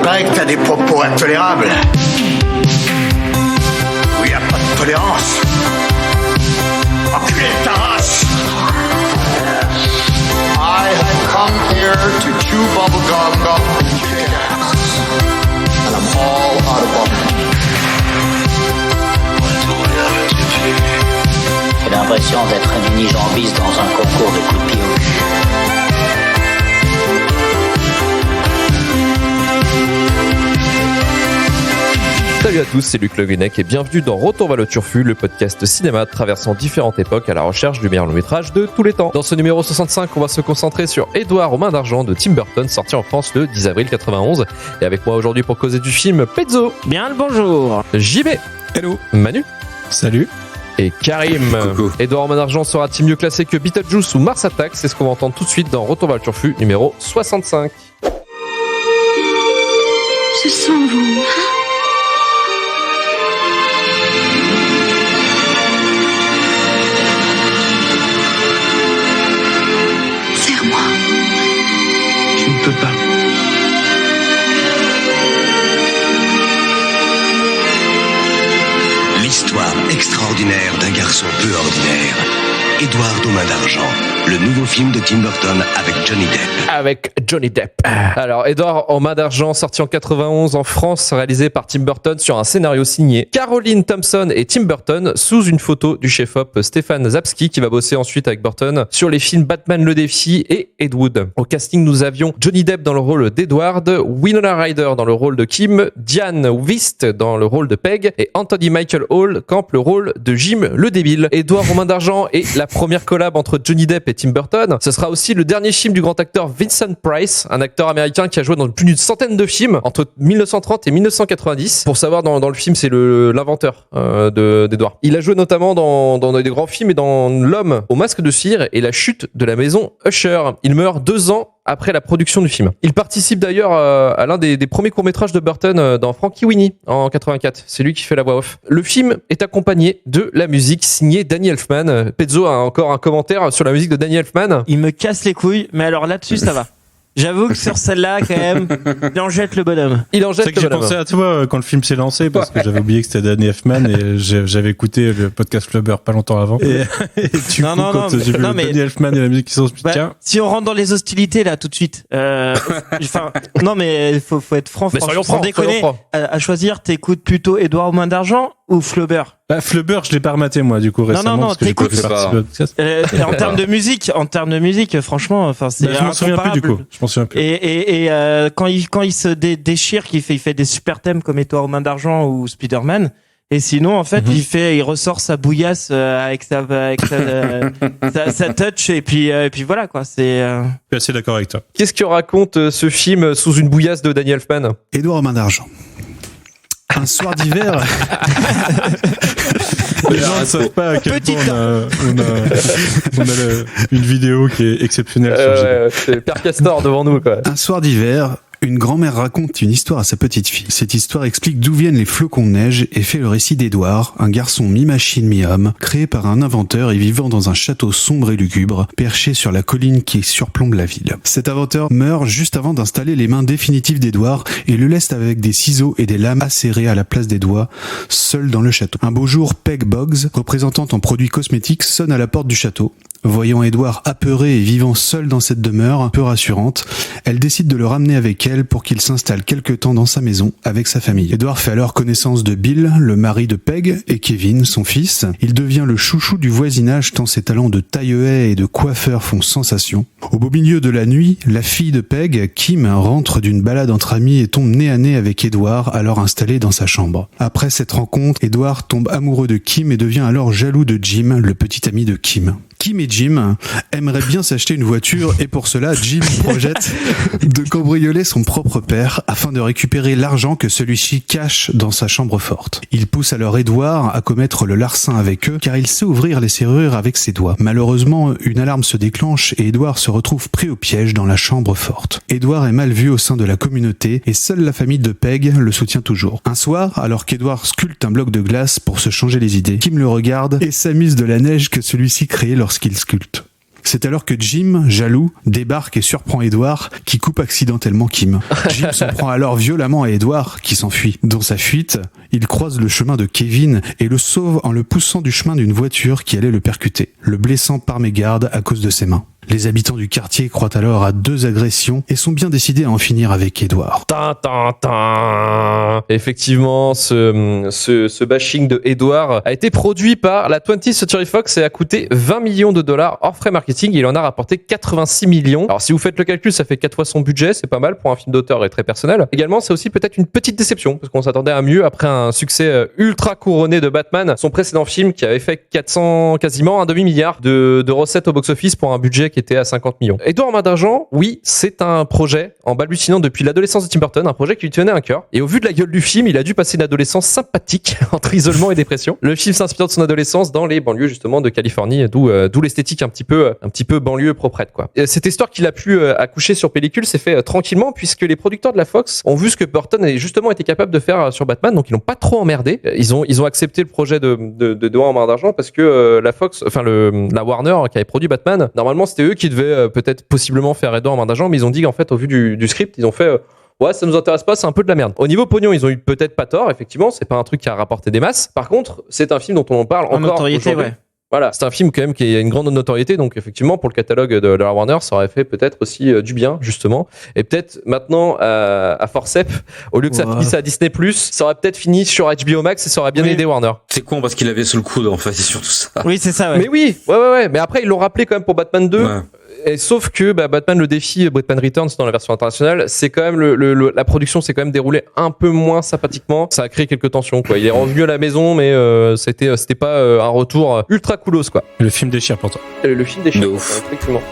paraît que t'as des propos intolérables. Où y a pas de tolérance. Enculé de ta race. I have come here to chew bubblegum and kick ass. And I'm all out of bubblegum. J'ai l'impression d'être un mini-jambiste dans un concours de coups de pied au cul. Salut à tous, c'est Luc Le Guenec et bienvenue dans Retour vers le Turfu, le podcast cinéma traversant différentes époques à la recherche du meilleur long métrage de tous les temps. Dans ce numéro 65, on va se concentrer sur Édouard aux mains d'argent de Tim Burton, sorti en France le 10 avril 91. Et avec moi aujourd'hui pour causer du film, Pezzo. Bien le bonjour. JB. Hello. Manu. Salut. Et Karim. Coucou. Édouard aux mains d'argent sera-t-il mieux classé que Beetlejuice ou Mars Attacks? C'est ce qu'on va entendre tout de suite dans Retour vers le Turfu, numéro 65. Ce sont vous, hein? Serre-moi. Je ne peux pas. L'histoire extraordinaire d'un garçon peu ordinaire. Édouard aux mains d'argent, le nouveau film de Tim Burton avec Johnny Depp. Avec Johnny Depp. Alors, Édouard aux mains d'argent, sorti en 91 en France, réalisé par Tim Burton sur un scénario signé Caroline Thompson et Tim Burton, sous une photo du chef-op Stéphane Zapski, qui va bosser ensuite avec Burton sur les films Batman le Défi et Ed Wood. Au casting, nous avions Johnny Depp dans le rôle d'Edward, Winona Ryder dans le rôle de Kim, Diane Wist dans le rôle de Peg et Anthony Michael Hall campe le rôle de Jim le débile. Édouard aux mains d'argent est la première collab entre Johnny Depp et Tim Burton. Ce sera aussi le dernier film du grand acteur Vincent Price, un acteur américain qui a joué dans plus d'une centaine de films entre 1930 et 1990. Pour savoir, dans le film, c'est l'inventeur d'Edward. Il a joué notamment dans des grands films et dans L'homme au masque de cire et La chute de la maison Usher. Il meurt 2 ans après la production du film. Il participe d'ailleurs à l'un des premiers courts-métrages de Burton dans Frankie Winnie en 84. C'est lui qui fait la voix off. Le film est accompagné de la musique signée Danny Elfman. Pezzo a encore un commentaire sur la musique de Danny Elfman. Il me casse les couilles, mais alors là-dessus, ça va. J'avoue que sur celle-là, quand même, il en jette le bonhomme. Il en jette C'est que le j'ai bonhomme. pensé à toi quand le film s'est lancé parce que j'avais oublié que c'était Danny Elfman et j'avais écouté le podcast Flubber pas longtemps avant. Et du coup, quand j'ai vu Danny Elfman et la musique qui sont tiens. Si on rentre dans les hostilités là tout de suite, non mais faut être franc, Mais soyons sans francs, déconner. soyons francs. À choisir, t'écoutes plutôt Édouard aux mains d'argent ou Flubber? Bah, Flubber, je l'ai pas rematé moi du coup récemment non, parce que j'ai pas t'écoutes fait participer au podcast. En termes de musique, franchement, enfin c'est Bah, je m'en souviens plus du coup. Je m'en souviens plus. Et quand il se déchire, il fait des super thèmes comme Édouard aux mains d'argent ou Spider-Man. Et sinon, en fait, il ressort sa bouillasse avec sa touch et puis voilà quoi. C'est. Je suis assez d'accord avec toi. Qu'est-ce que raconte ce film sous une bouillasse de Danny Elfman? Édouard aux mains d'argent. Un soir d'hiver. Les gens ne savent pas à quel point on a une vidéo qui est exceptionnelle sur JB. C'est Père Castor devant nous, quoi. Un soir d'hiver, une grand-mère raconte une histoire à sa petite fille. Cette histoire explique d'où viennent les flocons de neige et fait le récit d'Édouard, un garçon mi-machine mi-homme, créé par un inventeur et vivant dans un château sombre et lugubre, perché sur la colline qui surplombe la ville. Cet inventeur meurt juste avant d'installer les mains définitives d'Édouard et le laisse avec des ciseaux et des lames acérées à la place des doigts, seul dans le château. Un beau jour, Peg Boggs, représentante en produits cosmétiques, sonne à la porte du château. Voyant Édouard apeuré et vivant seul dans cette demeure peu rassurante, elle décide de le ramener avec elle pour qu'il s'installe quelque temps dans sa maison avec sa famille. Édouard fait alors connaissance de Bill, le mari de Peg, et Kevin, son fils. Il devient le chouchou du voisinage tant ses talents de taille-haie et de coiffeur font sensation. Au beau milieu de la nuit, la fille de Peg, Kim, rentre d'une balade entre amis et tombe nez à nez avec Édouard, alors installé dans sa chambre. Après cette rencontre, Édouard tombe amoureux de Kim et devient alors jaloux de Jim, le petit ami de Kim. Kim et Jim aimeraient bien s'acheter une voiture et pour cela, Jim projette de cambrioler son propre père afin de récupérer l'argent que celui-ci cache dans sa chambre forte. Il pousse alors Édouard à commettre le larcin avec eux car il sait ouvrir les serrures avec ses doigts. Malheureusement, une alarme se déclenche et Édouard se retrouve pris au piège dans la chambre forte. Édouard est mal vu au sein de la communauté et seule la famille de Peg le soutient toujours. Un soir, alors qu'Édouard sculpte un bloc de glace pour se changer les idées, Kim le regarde et s'amuse de la neige que celui-ci crée lorsqu'il sculpte. C'est alors que Jim, jaloux, débarque et surprend Edward, qui coupe accidentellement Kim. Jim s'en prend alors violemment à Edward, qui s'enfuit. Dans sa fuite, il croise le chemin de Kevin et le sauve en le poussant du chemin d'une voiture qui allait le percuter, le blessant par mégarde à cause de ses mains. Les habitants du quartier croient alors à 2 agressions et sont bien décidés à en finir avec Edward. Effectivement, ce bashing de Edward a été produit par la 20th Century Fox et a coûté $20 millions hors frais marketing. Il en a rapporté 86 millions. Alors si vous faites le calcul, ça fait 4 fois son budget, c'est pas mal pour un film d'auteur et très personnel. Également, c'est aussi peut-être une petite déception parce qu'on s'attendait à mieux après un succès ultra couronné de Batman, son précédent film qui avait fait quasiment un demi-milliard de recettes au box-office pour un budget qui était à 50 millions. Edward en main d'argent, oui, c'est un projet en balbutinant depuis l'adolescence de Tim Burton, un projet qui lui tenait à cœur. Et au vu de la gueule du film, il a dû passer une adolescence sympathique entre isolement et dépression. Le film s'inspire de son adolescence dans les banlieues justement de Californie, d'où l'esthétique un petit peu banlieue proprette quoi. Et cette histoire qu'il a pu accoucher sur pellicule s'est fait tranquillement puisque les producteurs de la Fox ont vu ce que Burton avait justement été capable de faire sur Batman, donc ils l'ont pas trop emmerdé. Ils ont accepté le projet de Edward en main d'argent parce que la Fox, enfin la Warner qui avait produit Batman, normalement c'était eux qui devaient peut-être possiblement faire Edward en main d'argent, mais ils ont dit qu'en fait au vu du script, ils ont fait ouais, ça nous intéresse pas, c'est un peu de la merde. Au niveau pognon, ils ont eu peut-être pas tort, effectivement, c'est pas un truc qui a rapporté des masses. Par contre, c'est un film dont on en parle encore notoriété, aujourd'hui. Ouais. Voilà, c'est un film quand même qui a une grande notoriété, donc effectivement pour le catalogue de la Warner, ça aurait fait peut-être aussi du bien justement. Et peut-être maintenant à Forcep, au lieu que ça finisse à Disney+, ça aurait peut-être fini sur HBO Max et ça aurait bien aidé Warner. C'est con parce qu'il avait sous le coude en fait, c'est surtout ça. Oui, c'est ça. Ouais. Mais oui, ouais. Mais après ils l'ont rappelé quand même pour Batman 2. Ouais. Et sauf que Batman le défi, Batman Returns dans la version internationale, c'est quand même la production s'est quand même déroulée un peu moins sympathiquement. Ça a créé quelques tensions quoi. Il est revenu à la maison, mais c'était pas un retour ultra coolos quoi. Le film déchire pour toi. Le film déchire, effectivement.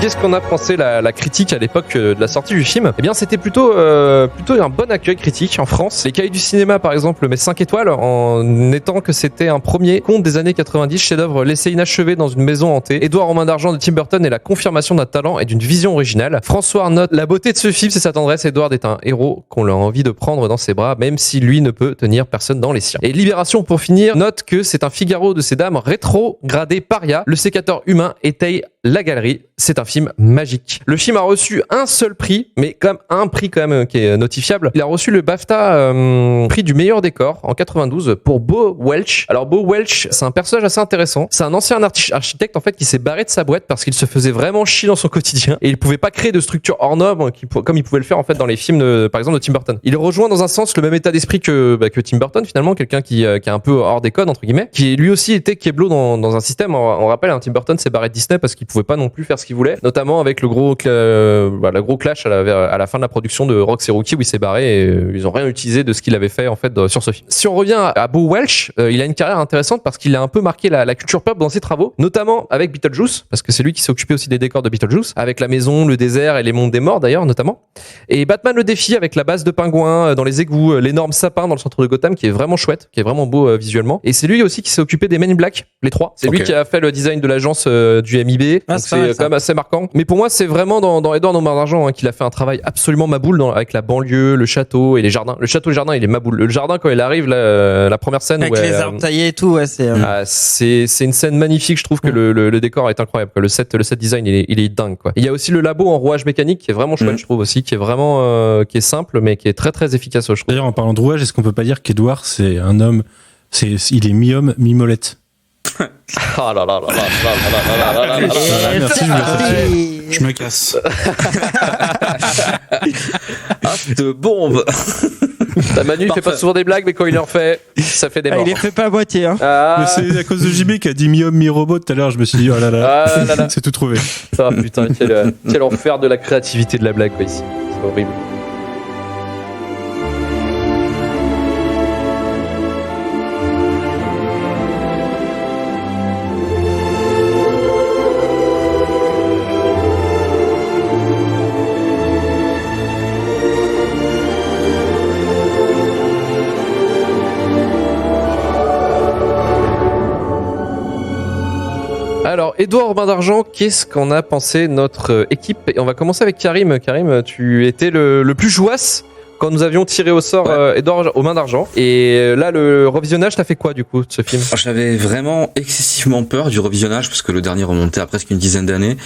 Qu'est-ce qu'on a pensé la critique à l'époque de la sortie du film? Eh bien, c'était plutôt un bon accueil critique en France. Les Cahiers du cinéma, par exemple, met 5 étoiles en étant que c'était un premier conte des années 90, chef-d'œuvre laissé inachevé dans une maison hantée. Edward en main d'argent de Tim Burton est la confirmation d'un talent et d'une vision originale. François note la beauté de ce film, c'est sa tendresse. Edward est un héros qu'on a envie de prendre dans ses bras, même si lui ne peut tenir personne dans les siens. Et Libération, pour finir, note que c'est un Figaro de ces dames rétrogradé paria. Le sécateur humain étaye la galerie. C'est un film magique. Le film a reçu un seul prix, mais comme un prix quand même qui est notifiable. Il a reçu le BAFTA prix du meilleur décor en 92 pour Bo Welch. Alors Bo Welch, c'est un personnage assez intéressant. C'est un ancien architecte en fait qui s'est barré de sa boîte parce qu'il se faisait vraiment chier dans son quotidien et il pouvait pas créer de structure hors norme comme il pouvait le faire en fait dans les films par exemple de Tim Burton. Il rejoint dans un sens le même état d'esprit que Tim Burton finalement, quelqu'un qui est un peu hors des codes entre guillemets, qui lui aussi était Keblo dans un système. On rappelle, Tim Burton s'est barré de Disney parce qu'il pouvait pas non plus faire ce qu'il voulait, notamment avec le gros clash à la fin de la production de Rox et Rookie où il s'est barré et ils ont rien utilisé de ce qu'il avait fait en fait sur ce film. Si on revient à Bo Welch, il a une carrière intéressante parce qu'il a un peu marqué la culture pop dans ses travaux, notamment avec Beetlejuice, parce que c'est lui qui s'est occupé aussi des décors de Beetlejuice, avec la maison, le désert et les mondes des morts d'ailleurs notamment. Et Batman le défi avec la base de pingouins dans les égouts, l'énorme sapin dans le centre de Gotham qui est vraiment chouette, qui est vraiment beau visuellement. Et c'est lui aussi qui s'est occupé des Men in Black, les trois. C'est lui qui a fait le design de l'agence du MIB. Donc c'est quand même assez marquant. Mais pour moi, c'est vraiment dans Edward en main d'argent qu'il a fait un travail absolument maboule avec la banlieue, le château et les jardins. Le château et le jardin, il est maboule. Le jardin, quand il arrive, la première scène avec les arbres taillés et tout, ouais, c'est une scène magnifique. Je trouve que le décor est incroyable. Le set design, il est dingue, quoi. Il y a aussi le labo en rouage mécanique qui est vraiment chouette, je trouve aussi, qui est vraiment qui est simple mais qui est très très efficace, je trouve. D'ailleurs, en parlant de rouage, est-ce qu'on peut pas dire qu'Edward, c'est un homme, il est mi-homme, mi-molette? Ah là là là là là là là là là là. Merci, je me Je me casse. Ah, de bombe. Manu il fait pas souvent des blagues, mais quand il en fait, ça fait des morts. Il les fait pas à moitié, hein. Ah, Mais c'est à cause de JB qui a dit mi-homme, mi-robot tout à l'heure. Je me suis dit, oh là là, ah là là. c'est tout trouvé. Ah, putain, quel enfer de la créativité de la blague, quoi, ici. C'est horrible. Alors, Edouard Robin d'Argent, qu'est-ce qu'on a pensé notre équipe? Et on va commencer avec Karim. Karim, tu étais le plus jouasse quand nous avions tiré au sort Edouard aux mains d'argent. Et là, le revisionnage, t'as fait quoi du coup de ce film? J'avais vraiment excessivement peur du revisionnage parce que le dernier remontait à presque une dizaine d'années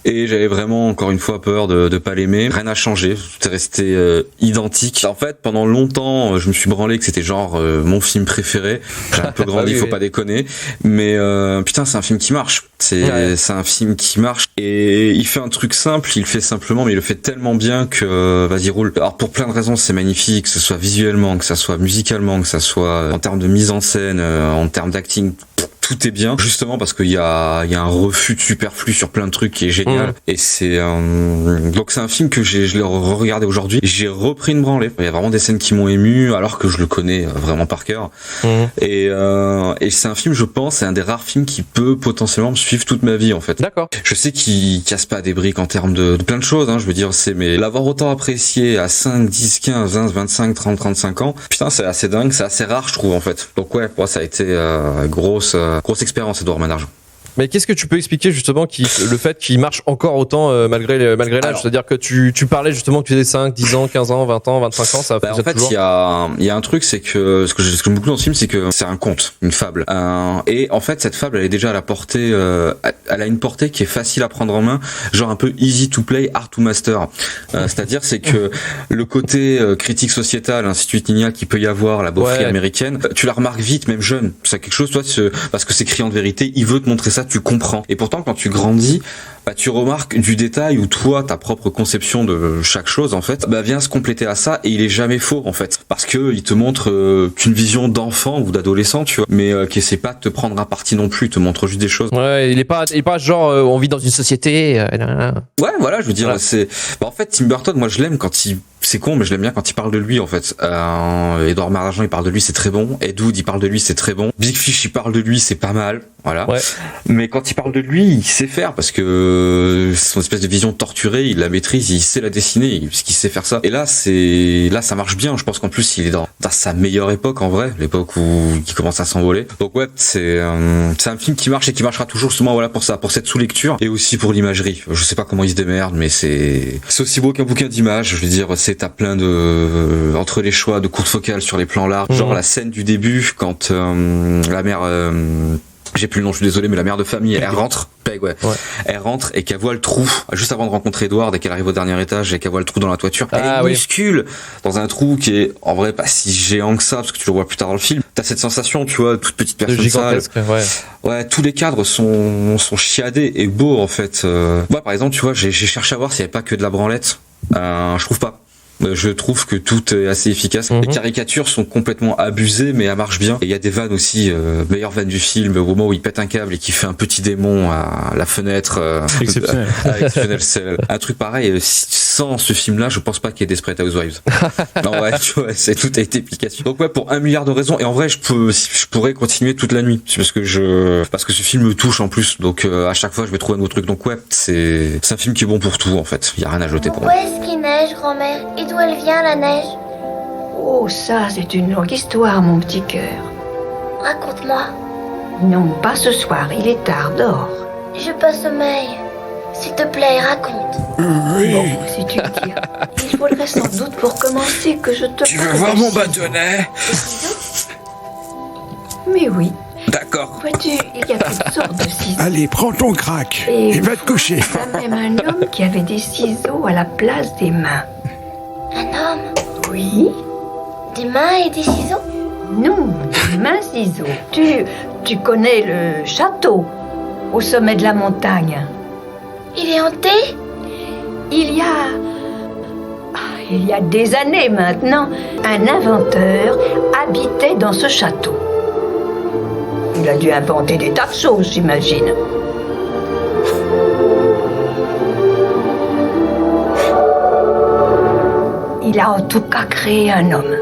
et j'avais vraiment encore une fois peur de pas l'aimer. Rien n'a changé, tout est resté identique. En fait, pendant longtemps, je me suis branlé que c'était genre mon film préféré. J'ai un peu grandi, faut pas déconner. Mais putain, c'est un film qui marche. C'est un film qui marche et il fait un truc simple, il le fait simplement, mais il le fait tellement bien que vas-y roule. Alors pour plein de raisons, c'est magnifique, que ce soit visuellement, que ça soit musicalement, que ça soit en termes de mise en scène, en termes d'acting. Tout est bien, justement parce qu'il y a un refus de superflu sur plein de trucs qui est génial. Et c'est donc c'est un film que je l'ai regardé aujourd'hui. J'ai repris une branlée. Il y a vraiment des scènes qui m'ont ému alors que je le connais vraiment par cœur. Et c'est un film, je pense, c'est un des rares films qui peut potentiellement me suivre toute ma vie en fait. D'accord. Je sais qu'il casse pas des briques en termes de plein de choses. Hein, je veux dire, mais l'avoir autant apprécié à 5, 10, 15, 20, 25, 30, 35 ans, putain, c'est assez dingue, c'est assez rare, je trouve en fait. Donc ouais, pour moi, ça a été grosse expérience, Edouard Robin d'Argent. Mais qu'est-ce que tu peux expliquer justement le fait qu'il marche encore autant malgré l'âge? C'est-à-dire que tu parlais justement que tu faisais 5, 10 ans, 15 ans, 20 ans, 25 ans, ça en fait, toujours. il y a un truc, c'est que ce que j'aime beaucoup dans ce film, c'est que c'est un conte, une fable. Et en fait, cette fable, elle est déjà à la portée, elle a une portée qui est facile à prendre en main, genre un peu easy to play, hard to master. C'est-à-dire, c'est que le côté critique sociétale, ainsi de suite, qui peut y avoir, la beaufrie américaine, tu la remarques vite, même jeune. C'est quelque chose, toi, parce que c'est criant de vérité, il veut te montrer ça, tu comprends. Et pourtant, quand tu grandis, tu remarques du détail où toi, ta propre conception de chaque chose, en fait, vient se compléter à ça et il est jamais faux, en fait. Parce que il te montre qu'une vision d'enfant ou d'adolescent, tu vois, mais qui essaie pas de te prendre à partie non plus, il te montre juste des choses. Ouais, il est pas genre, on vit dans une société. Ouais, voilà, je veux dire, c'est, en fait, Tim Burton, moi, je l'aime quand c'est con, mais je l'aime bien quand il parle de lui, en fait. Edouard Robin d'Argent, il parle de lui, c'est très bon. Ed Wood, il parle de lui, c'est très bon. Big Fish, il parle de lui, c'est pas mal. Voilà. Ouais. Mais quand il parle de lui, il sait faire parce que son espèce de vision torturée, il la maîtrise, il sait la dessiner, parce qu'il sait faire ça. Et là, ça marche bien. Je pense qu'en plus, il est dans sa meilleure époque, en vrai, l'époque où il commence à s'envoler. Donc ouais, c'est un film qui marche et qui marchera toujours, justement, voilà, pour ça, pour cette sous-lecture et aussi pour l'imagerie. Je sais pas comment il se démerde, mais c'est aussi beau qu'un bouquin d'images. Je veux dire, t'as plein entre les choix de courtes focales sur les plans larges, genre la scène du début quand la mère j'ai plus le nom, je suis désolé, mais la mère de famille, elle rentre, Peg, ouais. Elle rentre et qu'elle voit le trou, juste avant de rencontrer Edward, et qu'elle arrive au dernier étage et qu'elle voit le trou dans la toiture. Elle est minuscule, dans un trou qui est, en vrai, pas si géant que ça, parce que tu le vois plus tard dans le film. T'as cette sensation, tu vois, toute petite personne sale. Ouais, tous les cadres sont chiadés et beaux, en fait. Moi, par exemple, tu vois, j'ai cherché à voir s'il y avait pas que de la branlette. Je trouve pas. Je trouve que tout est assez efficace. Les caricatures sont complètement abusées, mais elles marchent bien. Et il y a des vannes aussi, meilleure vanne du film, au moment où il pète un câble et qu'il fait un petit démon à la fenêtre. Exceptionnel. Exceptionnel. C'est un truc pareil. Sans ce film-là, je pense pas qu'il y ait Desperate Housewives. Non, ouais, tu vois, tout a été efficace. Donc ouais, pour 1 milliard de raisons. Et en vrai, je pourrais continuer toute la nuit. Parce que ce film me touche en plus. Donc à chaque fois, je vais trouver un nouveau truc. Donc ouais, c'est un film qui est bon pour tout, en fait. Il y a rien à jeter pour moi. Où est-ce qu'il neige, grand-mère? Et d'où elle vient, la neige? Oh, ça, c'est une longue histoire, mon petit cœur. Raconte-moi. Non, pas ce soir, il est tard, dors. Je pas sommeil. S'il te plaît, raconte. Oui. Bon, si tu le dis. Il faudrait sans doute pour commencer que je te... Tu veux voir mon bâtonnet? Mais oui. D'accord. Vois-tu, il y a toutes sortes de ciseaux. Allez, prends ton crack et va te coucher. Il y a même un homme qui avait des ciseaux à la place des mains. Un homme? Oui. Des mains et des ciseaux? Non, des mains-ciseaux. Tu connais le château, au sommet de la montagne. Il est hanté? Il y a des années maintenant, un inventeur habitait dans ce château. Il a dû inventer des tas de choses, j'imagine. Il a en tout cas créé un homme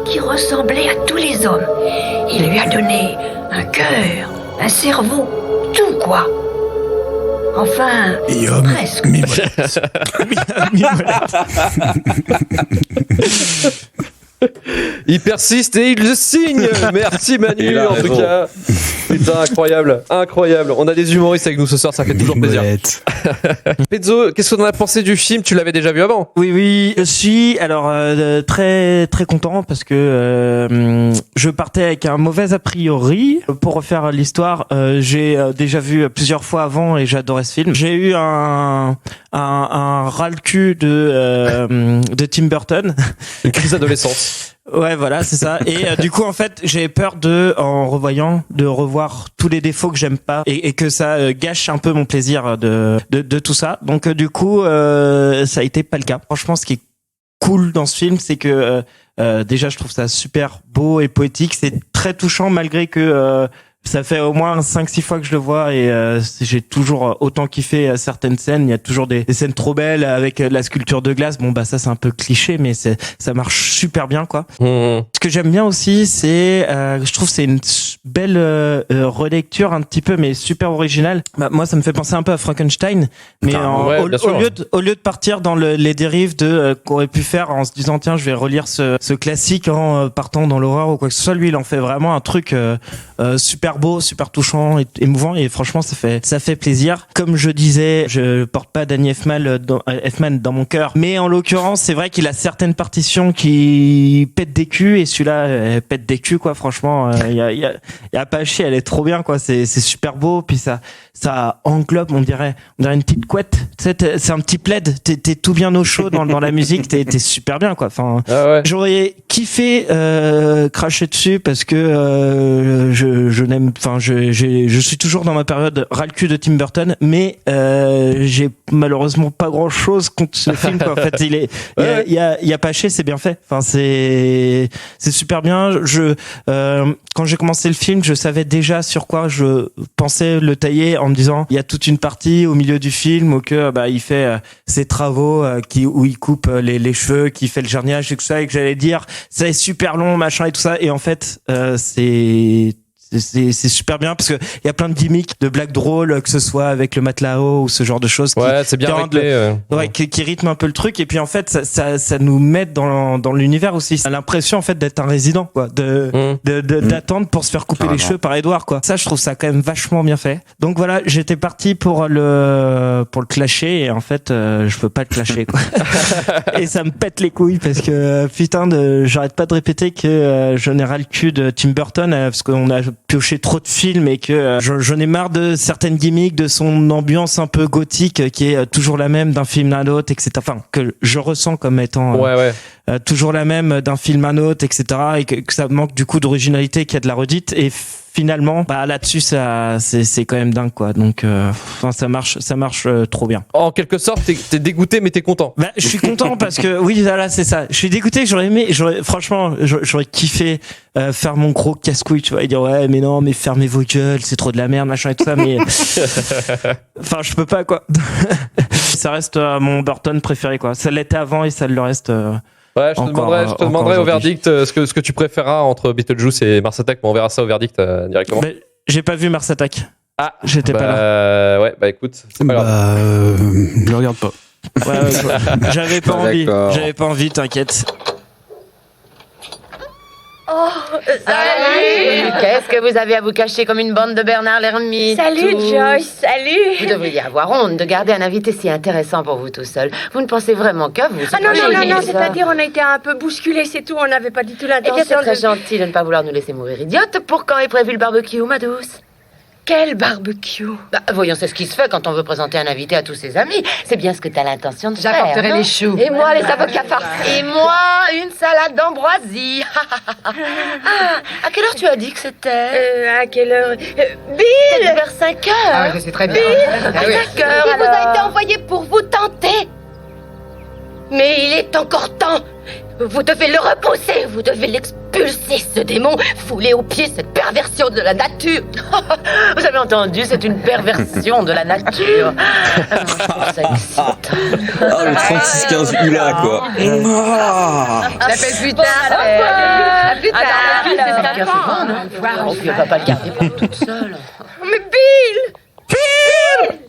qui ressemblait à tous les hommes. Il lui a donné un cœur, un cerveau, tout quoi. Enfin, presque. Il persiste et il le signe. Merci Manu, en tout cas. Putain, incroyable. On a des humoristes avec nous ce soir, ça fait toujours plaisir. Pezzo, qu'est-ce qu'on en a pensé du film? Tu l'avais déjà vu avant? Oui, je suis alors très très content parce que je partais avec un mauvais a priori. Pour refaire l'histoire, j'ai déjà vu plusieurs fois avant et j'adorais ce film. J'ai eu un ras-le-cul de Tim Burton. Une crise d'adolescence. Ouais, voilà, c'est ça. Et du coup, en fait, j'ai peur en revoyant, de revoir tous les défauts que j'aime pas et que ça gâche un peu mon plaisir de tout ça. Donc, du coup, ça a été pas le cas. Franchement, ce qui est cool dans ce film, c'est que déjà, je trouve ça super beau et poétique. C'est très touchant malgré que ça fait au moins 5-6 fois que je le vois et j'ai toujours autant kiffé certaines scènes. Il y a toujours des scènes trop belles avec la sculpture de glace. Bon, bah ça c'est un peu cliché, mais ça marche super bien, quoi. Ce que j'aime bien aussi, c'est je trouve c'est une belle relecture un petit peu, mais super originale. Bah, moi, ça me fait penser un peu à Frankenstein, mais au lieu de partir dans les dérives qu'on aurait pu faire en se disant tiens, je vais relire ce classique en partant dans l'horreur ou quoi que ce soit. Lui, il en fait vraiment un truc super beau, super touchant et émouvant, et franchement ça fait plaisir. Comme je disais, je porte pas Danny Elfman dans mon cœur, mais en l'occurrence c'est vrai qu'il a certaines partitions qui pètent des culs, et celui-là pète des culs, quoi. Franchement, il y a pas à chier, elle est trop bien, quoi. C'est super beau, puis ça englobe, on dirait une petite couette, tu sais, c'est un petit plaid, t'es tout bien au chaud dans la musique, t'es super bien, quoi. Enfin, j'aurais kiffé cracher dessus parce que je suis toujours dans ma période ras-le-cul de Tim Burton, mais j'ai malheureusement pas grand chose contre ce film, quoi. En fait, il y a pas chier, c'est bien fait. Enfin, c'est super bien. Quand j'ai commencé le film, je savais déjà sur quoi je pensais le tailler, en me disant il y a toute une partie au milieu du film où il fait ses travaux où il coupe les cheveux, qui fait le jarniage et tout ça, et que j'allais dire c'est super long, machin et tout ça, et en fait c'est super bien parce que il y a plein de gimmicks, de blagues drôles, que ce soit avec le matelas haut ou ce genre de choses c'est bien réglé, qui rythment un peu le truc, et puis en fait ça nous met dans l'univers aussi. On a l'impression en fait d'être un résident, quoi, d'attendre pour se faire couper les cheveux par Edward, quoi. Ça, je trouve ça quand même vachement bien fait. Donc voilà, j'étais parti pour le clasher, et en fait je peux pas le clasher, quoi. Et ça me pète les couilles parce que j'arrête pas de répéter que je n'ai ras le cul de Tim Burton parce qu'on a pioché trop de films et que j'en ai marre de certaines gimmicks, de son ambiance un peu gothique qui est toujours la même d'un film à l'autre, etc. Enfin, que je ressens comme étant toujours la même d'un film à l'autre, etc. Et que ça manque du coup d'originalité, qu'il y a de la redite, et finalement, là-dessus, c'est quand même dingue, quoi. Donc, ça marche trop bien. En quelque sorte, t'es dégoûté, mais t'es content. Je suis content parce que, oui, voilà, c'est ça. Je suis dégoûté, franchement, j'aurais kiffé faire mon gros casse-couille, tu vois, et dire, ouais, mais non, mais fermez vos gueules, c'est trop de la merde, machin et tout ça, mais, enfin, je peux pas, quoi. Ça reste mon Burton préféré, quoi. Ça l'était avant et ça le reste. Ouais, je te demanderai au verdict ce que tu préféreras entre Beetlejuice et Mars Attack, mais on verra ça au verdict directement. Mais j'ai pas vu Mars Attack. Ah, j'étais pas là. Ouais, écoute, c'est pas grave. Je le regarde pas. Ouais, j'avais pas envie, t'inquiète. Oh, salut! Qu'est-ce que vous avez à vous cacher comme une bande de Bernard l'ermite? Salut Joyce, salut! Vous devriez avoir honte de garder un invité si intéressant pour vous tout seul. Vous ne pensez vraiment qu'à vous? Ah non, c'est-à-dire on a été un peu bousculés, c'est tout, on n'avait pas du tout l'intention de... C'est très gentil de ne pas vouloir nous laisser mourir idiotes. Pour quand est prévu le barbecue, ma douce? Quel barbecue? Voyons, c'est ce qui se fait quand on veut présenter un invité à tous ses amis. C'est bien ce que t'as l'intention de faire. J'apporterai non? les choux. Et moi, les avocats farcis. Et moi, une salade d'ambroisie. À quelle heure tu as dit que c'était? À quelle heure? Bill! Vers 5 heures. Ah, je sais très bien. Bill, Ah oui. 5 heures, Il vous a alors. été envoyé pour vous tenter. Mais il est encore temps. Vous devez le repousser, vous devez l'expulser, ce démon, fouler aux pieds cette perversion de la nature. Vous avez entendu, c'est une perversion de la nature. Je trouve ça excitant. Ah, le 36-15 Hula, quoi. Ah. Je l'appelle plus tard. À plus tard. C'est un on va pas le garder pour toute seule. Mais Bill!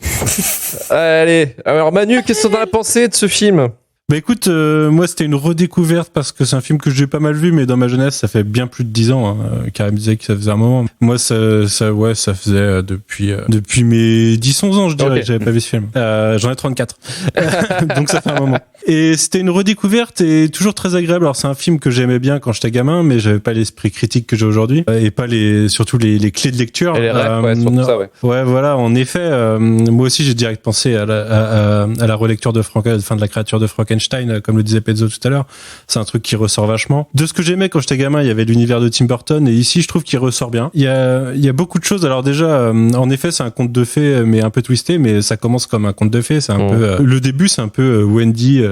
Allez, alors Manu, qu'est-ce que t'en as pensé de ce film? Bah écoute, moi c'était une redécouverte parce que c'est un film que j'ai pas mal vu, mais dans ma jeunesse ça fait bien plus de 10 ans. Hein. Karim disait que ça faisait un moment. Moi ça faisait depuis mes 10-11 ans, je dirais, Okay. que j'avais pas vu ce film. J'en ai 34, donc ça fait un moment. Et c'était une redécouverte et toujours très agréable. Alors c'est un film que j'aimais bien quand j'étais gamin, mais j'avais pas l'esprit critique que j'ai aujourd'hui et pas surtout les clés de lecture. Et les rêves, ouais, surtout ça, ouais. Ouais, voilà, en effet, moi aussi j'ai direct pensé à la relecture de de la créature de Frankenstein, comme le disait Pezzo tout à l'heure. C'est un truc qui ressort vachement. De ce que j'aimais quand j'étais gamin, il y avait l'univers de Tim Burton, et ici je trouve qu'il ressort bien. Il y a beaucoup de choses. Alors déjà, en effet, c'est un conte de fées, mais un peu twisté, mais ça commence comme un conte de fées. C'est un peu, le début, c'est un peu Wendy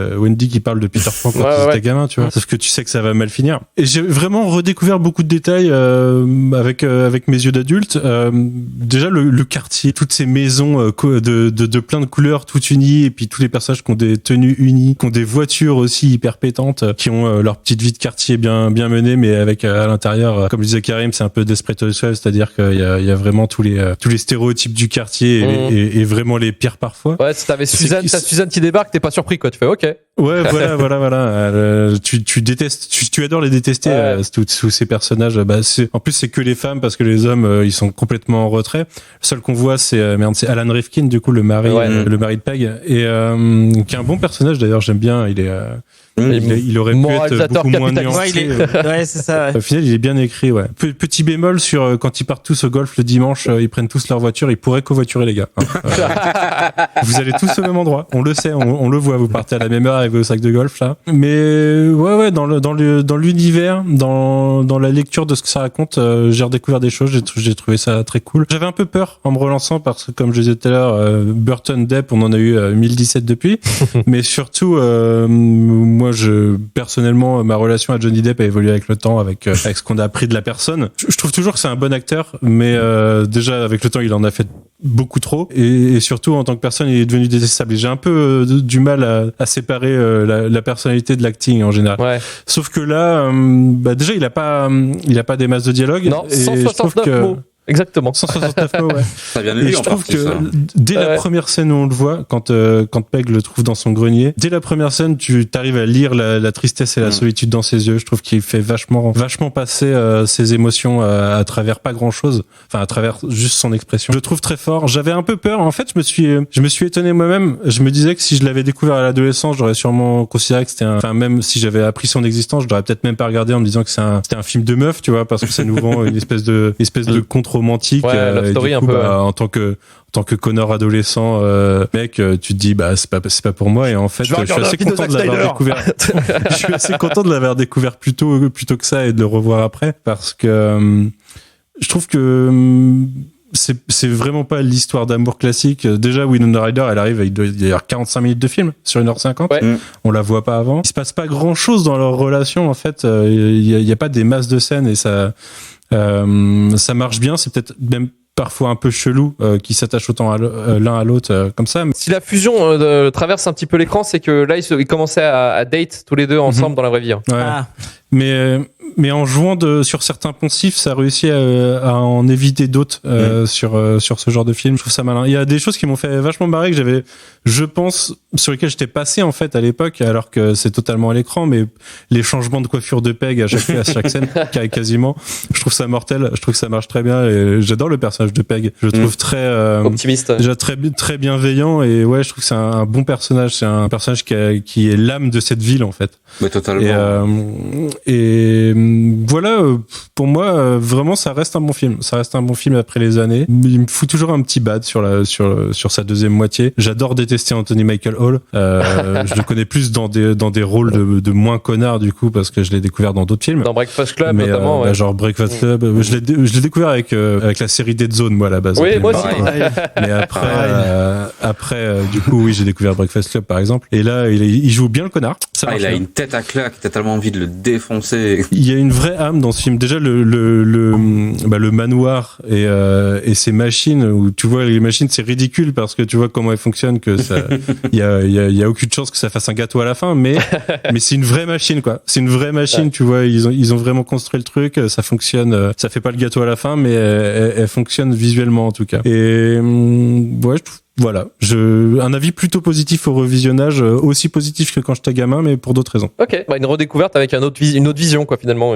qui parle de Peter Pan quand il était gamin, tu vois. Sauf que tu sais que ça va mal finir. Et j'ai vraiment redécouvert beaucoup de détails, avec mes yeux d'adulte. Déjà, le quartier, toutes ces maisons, de plein de couleurs, toutes unies, et puis tous les personnages qui ont des tenues unies, qui ont des voitures aussi hyper pétantes, qui ont leur petite vie de quartier bien menée, mais avec à l'intérieur, comme le disait Karim, c'est un peu Desperate Housewives, c'est-à-dire qu'il y a vraiment tous les stéréotypes du quartier et vraiment les pires parfois. Ouais, si t'avais Suzanne qui débarque, t'es pas surpris, quoi. Tu fais OK. Ouais, voilà. Tu détestes, tu adores les détester, tous ces personnages. En plus, c'est que les femmes, parce que les hommes, ils sont complètement en retrait. Le seul qu'on voit, c'est Alan Rifkin, du coup, le mari de Peg, et qui est un bon personnage d'ailleurs. J'aime bien. Il aurait pu être beaucoup moins nuancé. Ouais, c'est ça. Ouais. Au final, il est bien écrit, ouais. Petit bémol sur quand ils partent tous au golf le dimanche, ils prennent tous leur voiture, ils pourraient covoiturer les gars. Vous allez tous au même endroit. On le sait, on le voit. Vous partez à la même heure avec vos sacs de golf, là. Mais, ouais, dans l'univers, dans la lecture de ce que ça raconte, j'ai redécouvert des choses, j'ai trouvé ça très cool. J'avais un peu peur en me relançant parce que, comme je disais tout à l'heure, Burton Depp, on en a eu 1017 depuis. Mais surtout, moi, personnellement, ma relation à Johnny Depp a évolué avec le temps, avec ce qu'on a appris de la personne. Je trouve toujours que c'est un bon acteur, mais déjà avec le temps, il en a fait beaucoup trop, et surtout en tant que personne, il est devenu détestable. Et j'ai un peu du mal à séparer la personnalité de l'acting en général. Ouais. Sauf que là, déjà, il a pas des masses de dialogue. Non, 169 mots. Exactement. 169 mots, ouais. Ça vient de lui, et je trouve que dès la première scène où on le voit, quand Peg le trouve dans son grenier, dès la première scène, tu t'arrives à lire la tristesse et la solitude dans ses yeux. Je trouve qu'il fait vachement passer ses émotions à travers pas grand chose, enfin à travers juste son expression. Je le trouve très fort. J'avais un peu peur. En fait, je me suis étonné moi-même. Je me disais que si je l'avais découvert à l'adolescence, j'aurais sûrement considéré que c'était même si j'avais appris son existence, je l'aurais peut-être même pas regardé en me disant que c'était un film de meuf, tu vois, parce que ça nous vend une espèce de contre romantique, love story, et du coup, un peu, en tant que Connor adolescent, mec, tu te dis c'est pas pour moi, et en fait je suis assez content de l'avoir découvert. Je suis assez content de l'avoir découvert plus tôt que ça, et de le revoir après, parce que je trouve que c'est vraiment pas l'histoire d'amour classique. Déjà, Winona Ryder, elle arrive, il doit y avoir 45 minutes de film sur 1h50. Ouais. On la voit pas avant. Il se passe pas grand chose dans leur relation, en fait. Il y a pas des masses de scènes, et ça marche bien. C'est peut-être même parfois un peu chelou qui s'attachent autant l'un à l'autre comme ça. Si la fusion traverse un petit peu l'écran, c'est que là ils commençaient à date tous les deux ensemble dans la vraie vie. Hein. Ouais. Mais en jouant sur certains poncifs, ça réussit à en éviter d'autres sur ce genre de film. Je trouve ça malin. Il y a des choses qui m'ont fait vachement marrer, que j'avais, je pense, sur lesquelles j'étais passé en fait à l'époque, alors que c'est totalement à l'écran. Mais les changements de coiffure de Peg à chaque scène, quasiment, je trouve ça mortel. Je trouve que ça marche très bien, et j'adore le personnage de Peg. Je le trouve très optimiste, déjà très bienveillant, et ouais, je trouve que c'est un bon personnage. C'est un personnage qui est l'âme de cette ville en fait. Mais totalement. Et voilà, pour moi, vraiment, ça reste un bon film. Ça reste un bon film après les années. Il me fout toujours un petit bad sur sa deuxième moitié. J'adore détester Anthony Michael Hall. Je le connais plus dans des rôles de moins connards, du coup, parce que je l'ai découvert dans d'autres films. Dans Breakfast Club, notamment. Ouais. Genre Breakfast Club. Je l'ai découvert avec la série Dead Zone, moi, à la base. Oui, moi aussi. Mais après, du coup, oui, j'ai découvert Breakfast Club, par exemple. Et là, il joue bien le connard. Il a une tête à claque. T'as tellement envie de le défoncer. Il y a une vraie âme dans ce film. Déjà, le manoir et ses machines, où tu vois les machines, c'est ridicule parce que tu vois comment elles fonctionnent, que ça, il y a aucune chance que ça fasse un gâteau à la fin, mais c'est une vraie machine, quoi. C'est une vraie machine, tu vois. Ils ont vraiment construit le truc. Ça fonctionne. Ça fait pas le gâteau à la fin, mais elle fonctionne visuellement, en tout cas. Et, ouais, je trouve. Voilà, un avis plutôt positif au revisionnage, aussi positif que quand j'étais gamin, mais pour d'autres raisons. Ok, une redécouverte avec une autre vision, quoi, finalement.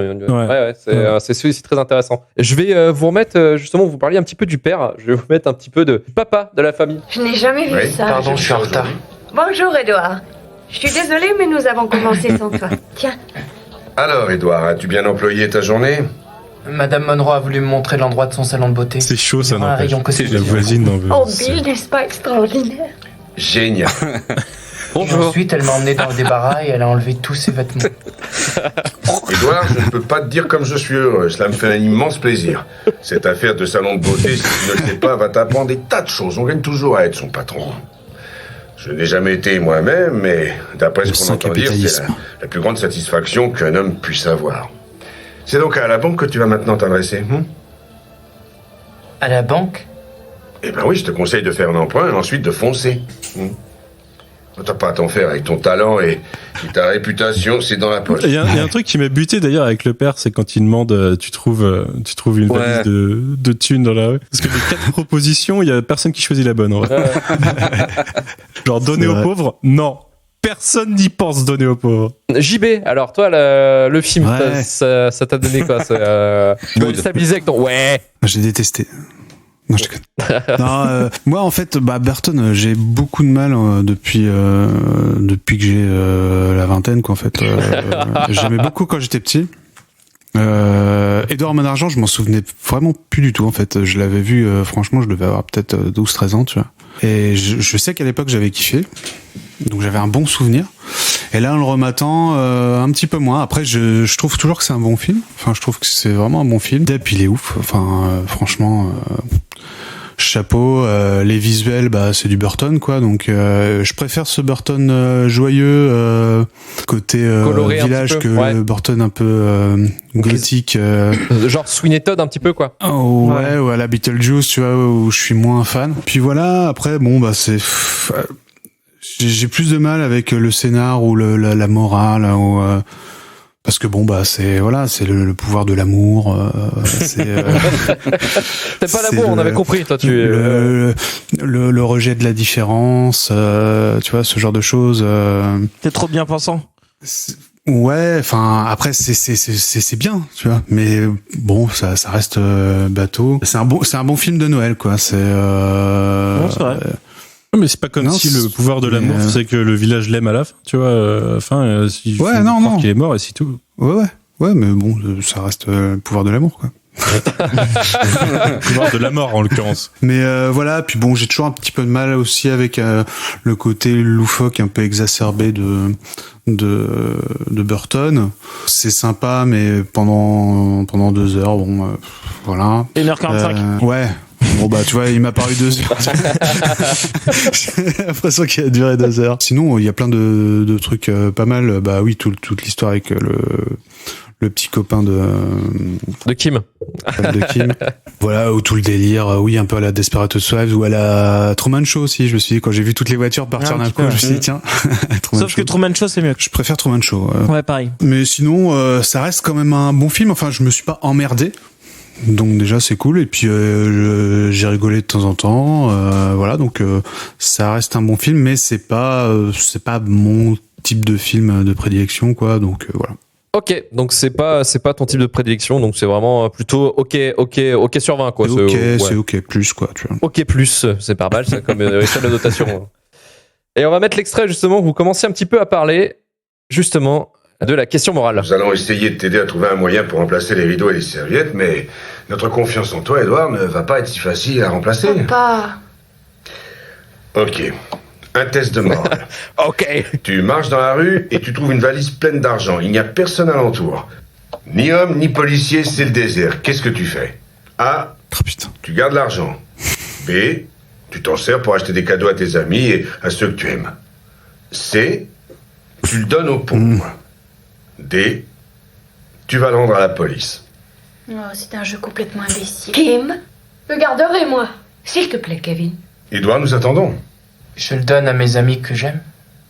C'est très intéressant. Je vais vous remettre, justement, vous parliez un petit peu du père, je vais vous mettre un petit peu de papa de la famille. Je n'ai jamais vu ça. Pardon, je suis en retard. Bonjour, Edouard. Je suis désolée, mais nous avons commencé sans toi. Tiens. Alors, Edouard, as-tu bien employé ta journée ? Madame Monroe a voulu me montrer l'endroit de son salon de beauté. C'est chaud, ça, n'empêche. La voisine n'en veut. Oh, Bill, n'est-ce pas extraordinaire? Génial. Bonjour. Ensuite, elle m'a emmené dans le débarras et elle a enlevé tous ses vêtements. Edouard, je ne peux pas te dire comme je suis heureux. Cela me fait un immense plaisir. Cette affaire de salon de beauté, si tu ne le sais pas, va t'apprendre des tas de choses. On gagne toujours à être son patron. Je n'ai jamais été moi-même, mais d'après ce qu'on entend dire, c'est la plus grande satisfaction qu'un homme puisse avoir. C'est donc à la banque que tu vas maintenant t'adresser, À la banque ? Eh ben oui, je te conseille de faire un emprunt et ensuite de foncer. T'as pas à t'en faire avec ton talent et ta réputation, c'est dans la poche. Il y a un truc qui m'a buté d'ailleurs avec le père, c'est quand il demande, tu trouves une valise de thunes dans la rue. Parce que les 4 propositions, il y a personne qui choisit la bonne, en vrai. Genre, donner aux pauvres? Non. Personne n'y pense, donner aux pauvres. JB, alors toi, le film, ça t'a donné quoi? Tu vas stabiliser avec ton... Ouais. J'ai détesté. Non, je déconne. Non, moi, en fait, Burton, j'ai beaucoup de mal depuis que j'ai la vingtaine, quoi, en fait. J'aimais beaucoup quand j'étais petit. Edouard Main d'Argent, je m'en souvenais vraiment plus du tout, en fait. Je l'avais vu, franchement, je devais avoir peut-être 12-13 ans, tu vois. Et je sais qu'à l'époque, j'avais kiffé. Donc j'avais un bon souvenir. Et là, en le rematant, un petit peu moins. Après, je trouve toujours que c'est un bon film. Enfin, je trouve que c'est vraiment un bon film. Depp, il est ouf. Enfin, franchement, chapeau. Les visuels, c'est du Burton, quoi. Donc, je préfère ce Burton joyeux côté village que le Burton un peu gothique. Genre Sweeney Todd un petit peu, quoi. Ouais, ou à la Beetlejuice, tu vois, où je suis moins fan. Puis voilà. Après, c'est j'ai plus de mal avec le scénar ou la morale ou parce que c'est le pouvoir de l'amour. T'aimes pas l'amour, on avait compris. Toi, le rejet de la différence, tu vois, ce genre de choses. T'es trop bien pensant. Ouais, enfin après c'est bien, tu vois, mais bon, ça reste bateau. C'est un bon film de Noël, quoi. C'est vrai. Mais c'est pas comme si le pouvoir de l'amour, c'est que le village l'aime à la fin, tu vois. Si non, qu'il est mort et c'est tout. Ouais, mais bon, ça reste le pouvoir de l'amour, quoi. Le pouvoir de la mort, en l'occurrence. Mais voilà, puis bon, j'ai toujours un petit peu de mal aussi avec le côté loufoque un peu exacerbé de Burton. C'est sympa, mais pendant 2 heures, voilà. 1h45. Ouais. Bon tu vois, il m'a paru 2 heures. J'ai l'impression qu'il a duré 2 heures. Sinon, il y a plein de trucs pas mal. Oui, toute l'histoire avec le petit copain de Kim. De Kim. Voilà, ou tout le délire, un peu à la Desperate Housewives ou à la Truman Show aussi. Je me suis dit, quand j'ai vu toutes les voitures partir d'un coup, je me suis dit, tiens. Sauf que Truman Show, c'est mieux. Je préfère Truman Show. Ouais, pareil. Mais sinon, ça reste quand même un bon film. Enfin, je me suis pas emmerdé. Donc déjà c'est cool, et puis j'ai rigolé de temps en temps, voilà, donc ça reste un bon film, mais c'est pas mon type de film de prédilection, quoi, donc voilà. Ok, donc c'est pas ton type de prédilection, donc c'est vraiment plutôt ok sur 20, quoi. C'est ok plus, quoi, tu vois. Ok plus, c'est pas mal ça comme échelle de notation. Et on va mettre l'extrait justement où vous commencez un petit peu à parler, justement, de la question morale. Nous allons essayer de t'aider à trouver un moyen pour remplacer les rideaux et les serviettes, mais notre confiance en toi, Edouard, ne va pas être si facile à remplacer. Papa. Ok. Un test de morale. Ok. Tu marches dans la rue et tu trouves une valise pleine d'argent. Il n'y a personne alentour. Ni homme, ni policier, c'est le désert. Qu'est-ce que tu fais? A. Tu gardes l'argent. B. Tu t'en sers pour acheter des cadeaux à tes amis et à ceux que tu aimes. C. Tu le donnes aux pauvres. D. Tu vas le rendre à la police. Oh, c'est un jeu complètement imbécile. Kim, Le garderai, moi. s'il te plaît, Kevin. Edouard, nous attendons. Je le donne à mes amis que j'aime.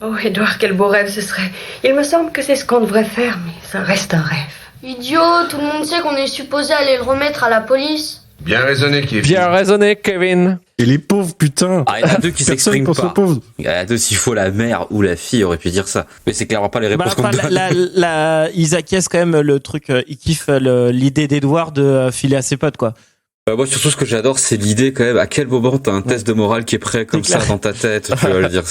Oh, Edouard, quel beau rêve ce serait. Il me semble que c'est ce qu'on devrait faire, mais ça reste un rêve. Idiot, tout le monde sait qu'on est supposé aller le remettre à la police. Bien raisonné, Kevin. Bien raisonné, Kevin. Et les pauvres, putain. Ah, il y en a deux qui Personne s'expriment pense aux pas. pauvres. Il y en a deux, s'il faut la mère ou la fille aurait pu dire ça. Mais c'est clairement pas les réponses qu'on donne. Ils acquiescent quand même le truc, ils kiffent l'idée d'Edouard de filer à ses potes, quoi. Moi, surtout, ce que j'adore, c'est l'idée, quand même, à quel moment t'as un test de morale qui est prêt comme ça dans ta tête, tu vas le dire.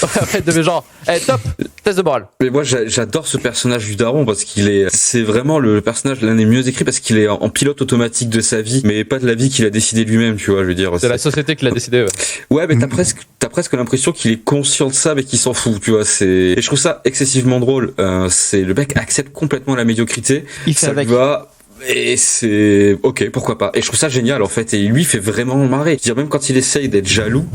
Après, de genre, top, test de morale. Mais moi, j'adore ce personnage du daron parce c'est vraiment le personnage l'un des mieux écrits parce qu'il est en pilote automatique de sa vie, mais pas de la vie qu'il a décidé lui-même, tu vois, je veux dire. C'est la société qui l'a décidé, ouais. Ouais, mais t'as presque l'impression qu'il est conscient de ça, mais qu'il s'en fout, tu vois, et je trouve ça excessivement drôle. C'est, le mec accepte complètement la médiocrité. Il fait ça avec. lui va. Et c'est ok, pourquoi pas. Et je trouve ça génial en fait. Et lui fait vraiment marrer. C'est-à-dire même quand il essaye d'être jaloux,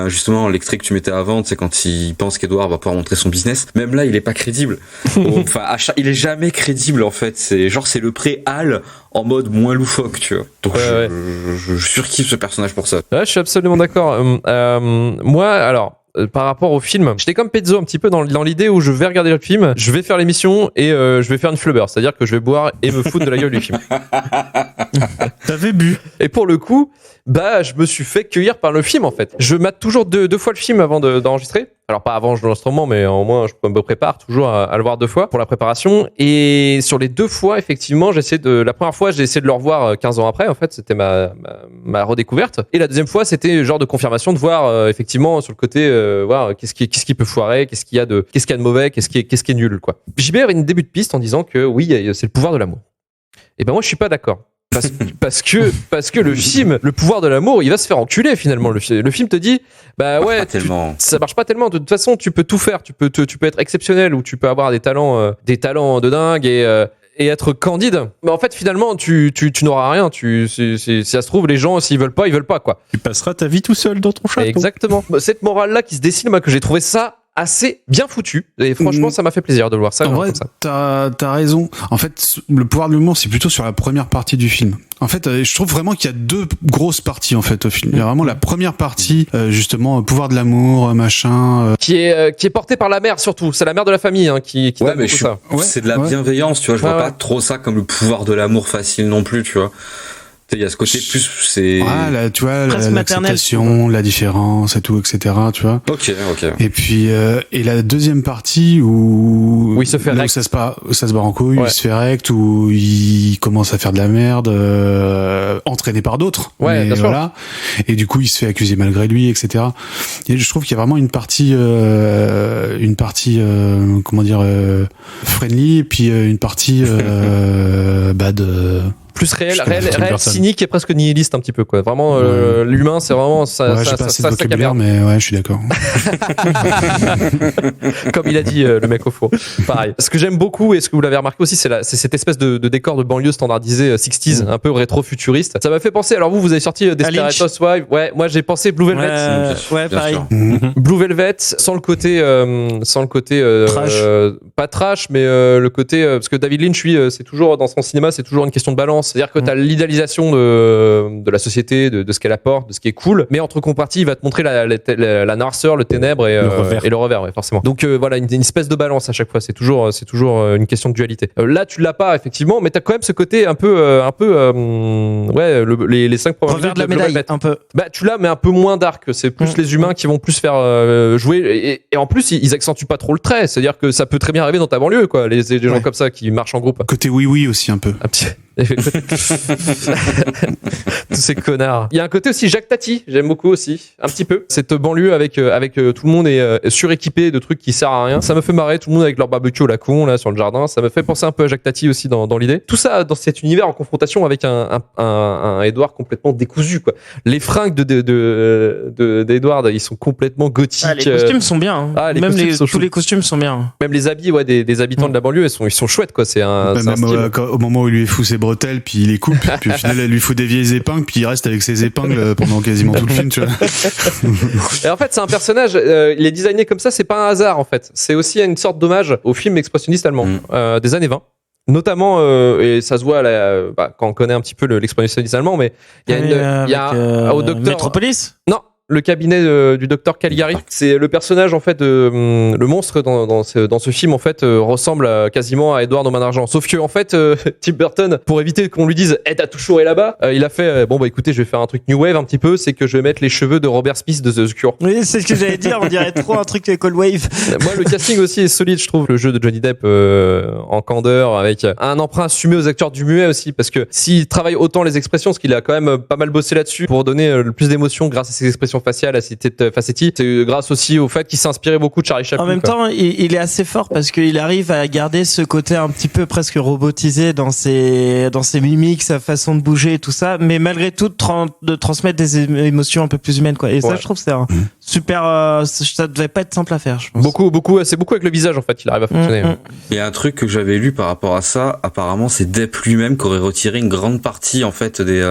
justement l'extrait que tu mettais avant, c'est quand il pense qu'Edouard va pouvoir montrer son business. Même là, il est pas crédible. Enfin, il est jamais crédible en fait. C'est le pré-Hal en mode moins loufoque, tu vois. Donc je surkiffe ce personnage pour ça. Ouais, je suis absolument d'accord. Moi, alors. Par rapport au film, j'étais comme Pezzo un petit peu dans l'idée où je vais regarder le film, je vais faire l'émission et je vais faire une flubber, c'est-à-dire que je vais boire et me foutre de la gueule du film. T'avais bu. Et pour le coup, je me suis fait cueillir par le film en fait. Je mate toujours deux fois le film avant d'enregistrer. Alors pas avant l'enregistrement, mais au moins je me prépare toujours à le voir 2 fois pour la préparation. Et sur les 2 fois, effectivement, la première fois, j'ai essayé de le revoir 15 ans après. En fait, c'était ma redécouverte. Et la deuxième fois, c'était genre de confirmation de voir effectivement sur le côté, voir qu'est-ce qui peut foirer, qu'est-ce qu'il y a de mauvais, qu'est-ce qui est nul, quoi. JB avait une début de piste en disant que oui, c'est le pouvoir de l'amour. Et ben moi, je suis pas d'accord. Parce que le film, le pouvoir de l'amour, il va se faire enculer finalement. Le film te dit, ça marche pas tellement. De toute façon, tu peux tout faire. Tu peux être exceptionnel ou tu peux avoir des talents de dingue et être candide. Mais en fait, finalement, tu n'auras rien. Si ça se trouve, les gens, s'ils veulent pas, quoi. Tu passeras ta vie tout seul dans ton château. Exactement. Cette morale-là qui se dessine, moi, que j'ai trouvé ça assez bien foutu et franchement ça m'a fait plaisir de le voir ça. En vrai, comme ça. t'as raison. En fait, le pouvoir de l'humour, c'est plutôt sur la première partie du film. En fait, je trouve vraiment qu'il y a 2 grosses parties en fait au film. Il y a vraiment la première partie, justement, pouvoir de l'amour, machin, qui est portée par la mère surtout. C'est la mère de la famille qui donne mais tout ça. C'est de la bienveillance, tu vois. Je vois pas trop ça comme le pouvoir de l'amour facile non plus, tu vois. Il y a ce côté plus, c'est. Tu vois, l'acceptation, la différence et tout, etc. Tu vois. Ok. Et puis, et la deuxième partie où il se fait là où ça se barre en couille, il se fait rect, où il commence à faire de la merde, entraîné par d'autres. Ouais, bien sûr. Voilà. Et du coup, il se fait accuser malgré lui, etc. Et je trouve qu'il y a vraiment une partie, comment dire, friendly, et puis une partie, bad. Plus réel, cynique et presque nihiliste un petit peu, quoi. Vraiment, l'humain, c'est vraiment ça. Ouais, j'ai pas assez de vocabulaire, mais ouais, je suis d'accord. Comme il a dit le mec au fond. Pareil. Ce que j'aime beaucoup et ce que vous l'avez remarqué aussi, c'est cette espèce de décor de banlieue standardisé 60s, un peu rétro-futuriste. Ça m'a fait penser. Alors vous avez sorti Desperate Housewives. Ouais, moi j'ai pensé Blue Velvet. Ouais, pareil. Blue Velvet sans le côté trash. Pas trash, mais le côté parce que David Lynch, lui, c'est toujours dans son cinéma, c'est toujours une question de balance. C'est-à-dire que t'as l'idéalisation de la société, de ce qu'elle apporte, de ce qui est cool, mais en contrepartie, il va te montrer la noirceur, le ténèbre et le revers, ouais, forcément. Donc voilà, une espèce de balance à chaque fois. C'est toujours une question de dualité. Là, tu l'as pas effectivement, mais t'as quand même ce côté un peu les 5 premières minutes de la médaille, un peu. Tu l'as, mais un peu moins dark. C'est plus les humains qui vont plus faire jouer. Et en plus, ils accentuent pas trop le trait. C'est-à-dire que ça peut très bien arriver dans ta banlieue, quoi. Les gens comme ça qui marchent en groupe. Côté oui aussi un peu. Un petit. Tous ces connards. Il y a un côté aussi Jacques Tati, j'aime beaucoup aussi, un petit peu. Cette banlieue avec tout le monde est suréquipé de trucs qui servent à rien. Ça me fait marrer, tout le monde avec leur barbecue à la con là sur le jardin. Ça me fait penser un peu à Jacques Tati aussi dans l'idée. Tout ça dans cet univers en confrontation avec un Edward complètement décousu quoi. Les fringues d'Edward, ils sont complètement gothiques. Ah, les costumes sont bien. Hein. Ah, même tous les costumes sont bien. Même les habits des habitants de la banlieue, ils sont chouettes quoi. C'est un même style. au moment où il lui fout ses bretelles, puis il les coupe, puis au final elle lui fout des vieilles épingles, puis il reste avec ses épingles pendant quasiment tout le film, tu vois. Et en fait, c'est un personnage, il est designé comme ça, c'est pas un hasard en fait. C'est aussi une sorte d'hommage au film expressionniste allemand des années 20. Notamment, et ça se voit quand on connaît un petit peu l'expressionnisme allemand, mais il y a au docteur Metropolis. Non. Le cabinet du docteur Caligari, c'est le personnage en fait, le monstre dans ce film en fait ressemble quasiment à Edward aux mains d'argent. Sauf que en fait, Tim Burton, pour éviter qu'on lui dise t'as tout chouré là-bas, il a fait bon bah écoutez, je vais faire un truc new wave un petit peu, c'est que je vais mettre les cheveux de Robert Smith de The Cure. Oui, c'est ce que j'allais dire, on dirait trop un truc cold wave. Moi, le casting aussi est solide, je trouve. Le jeu de Johnny Depp en candeur, avec un emprunt assumé aux acteurs du muet aussi, parce que s'il travaille autant les expressions, parce qu'il a quand même pas mal bossé là-dessus pour donner le plus d'émotion grâce à ses expressions faciale, à ses têtes facetti. C'est grâce aussi au fait qu'il s'est inspiré beaucoup de Charlie Chaplin. En même temps, il est assez fort parce qu'il arrive à garder ce côté un petit peu presque robotisé dans ses mimiques, sa façon de bouger et tout ça, mais malgré tout de transmettre des émotions un peu plus humaines, quoi. Et ça, je trouve, c'est un super. Ça devait pas être simple à faire, je pense. Beaucoup. C'est beaucoup avec le visage en fait, il arrive à fonctionner. Il y a un truc que j'avais lu par rapport à ça. Apparemment, c'est Depp lui-même qui aurait retiré une grande partie en fait des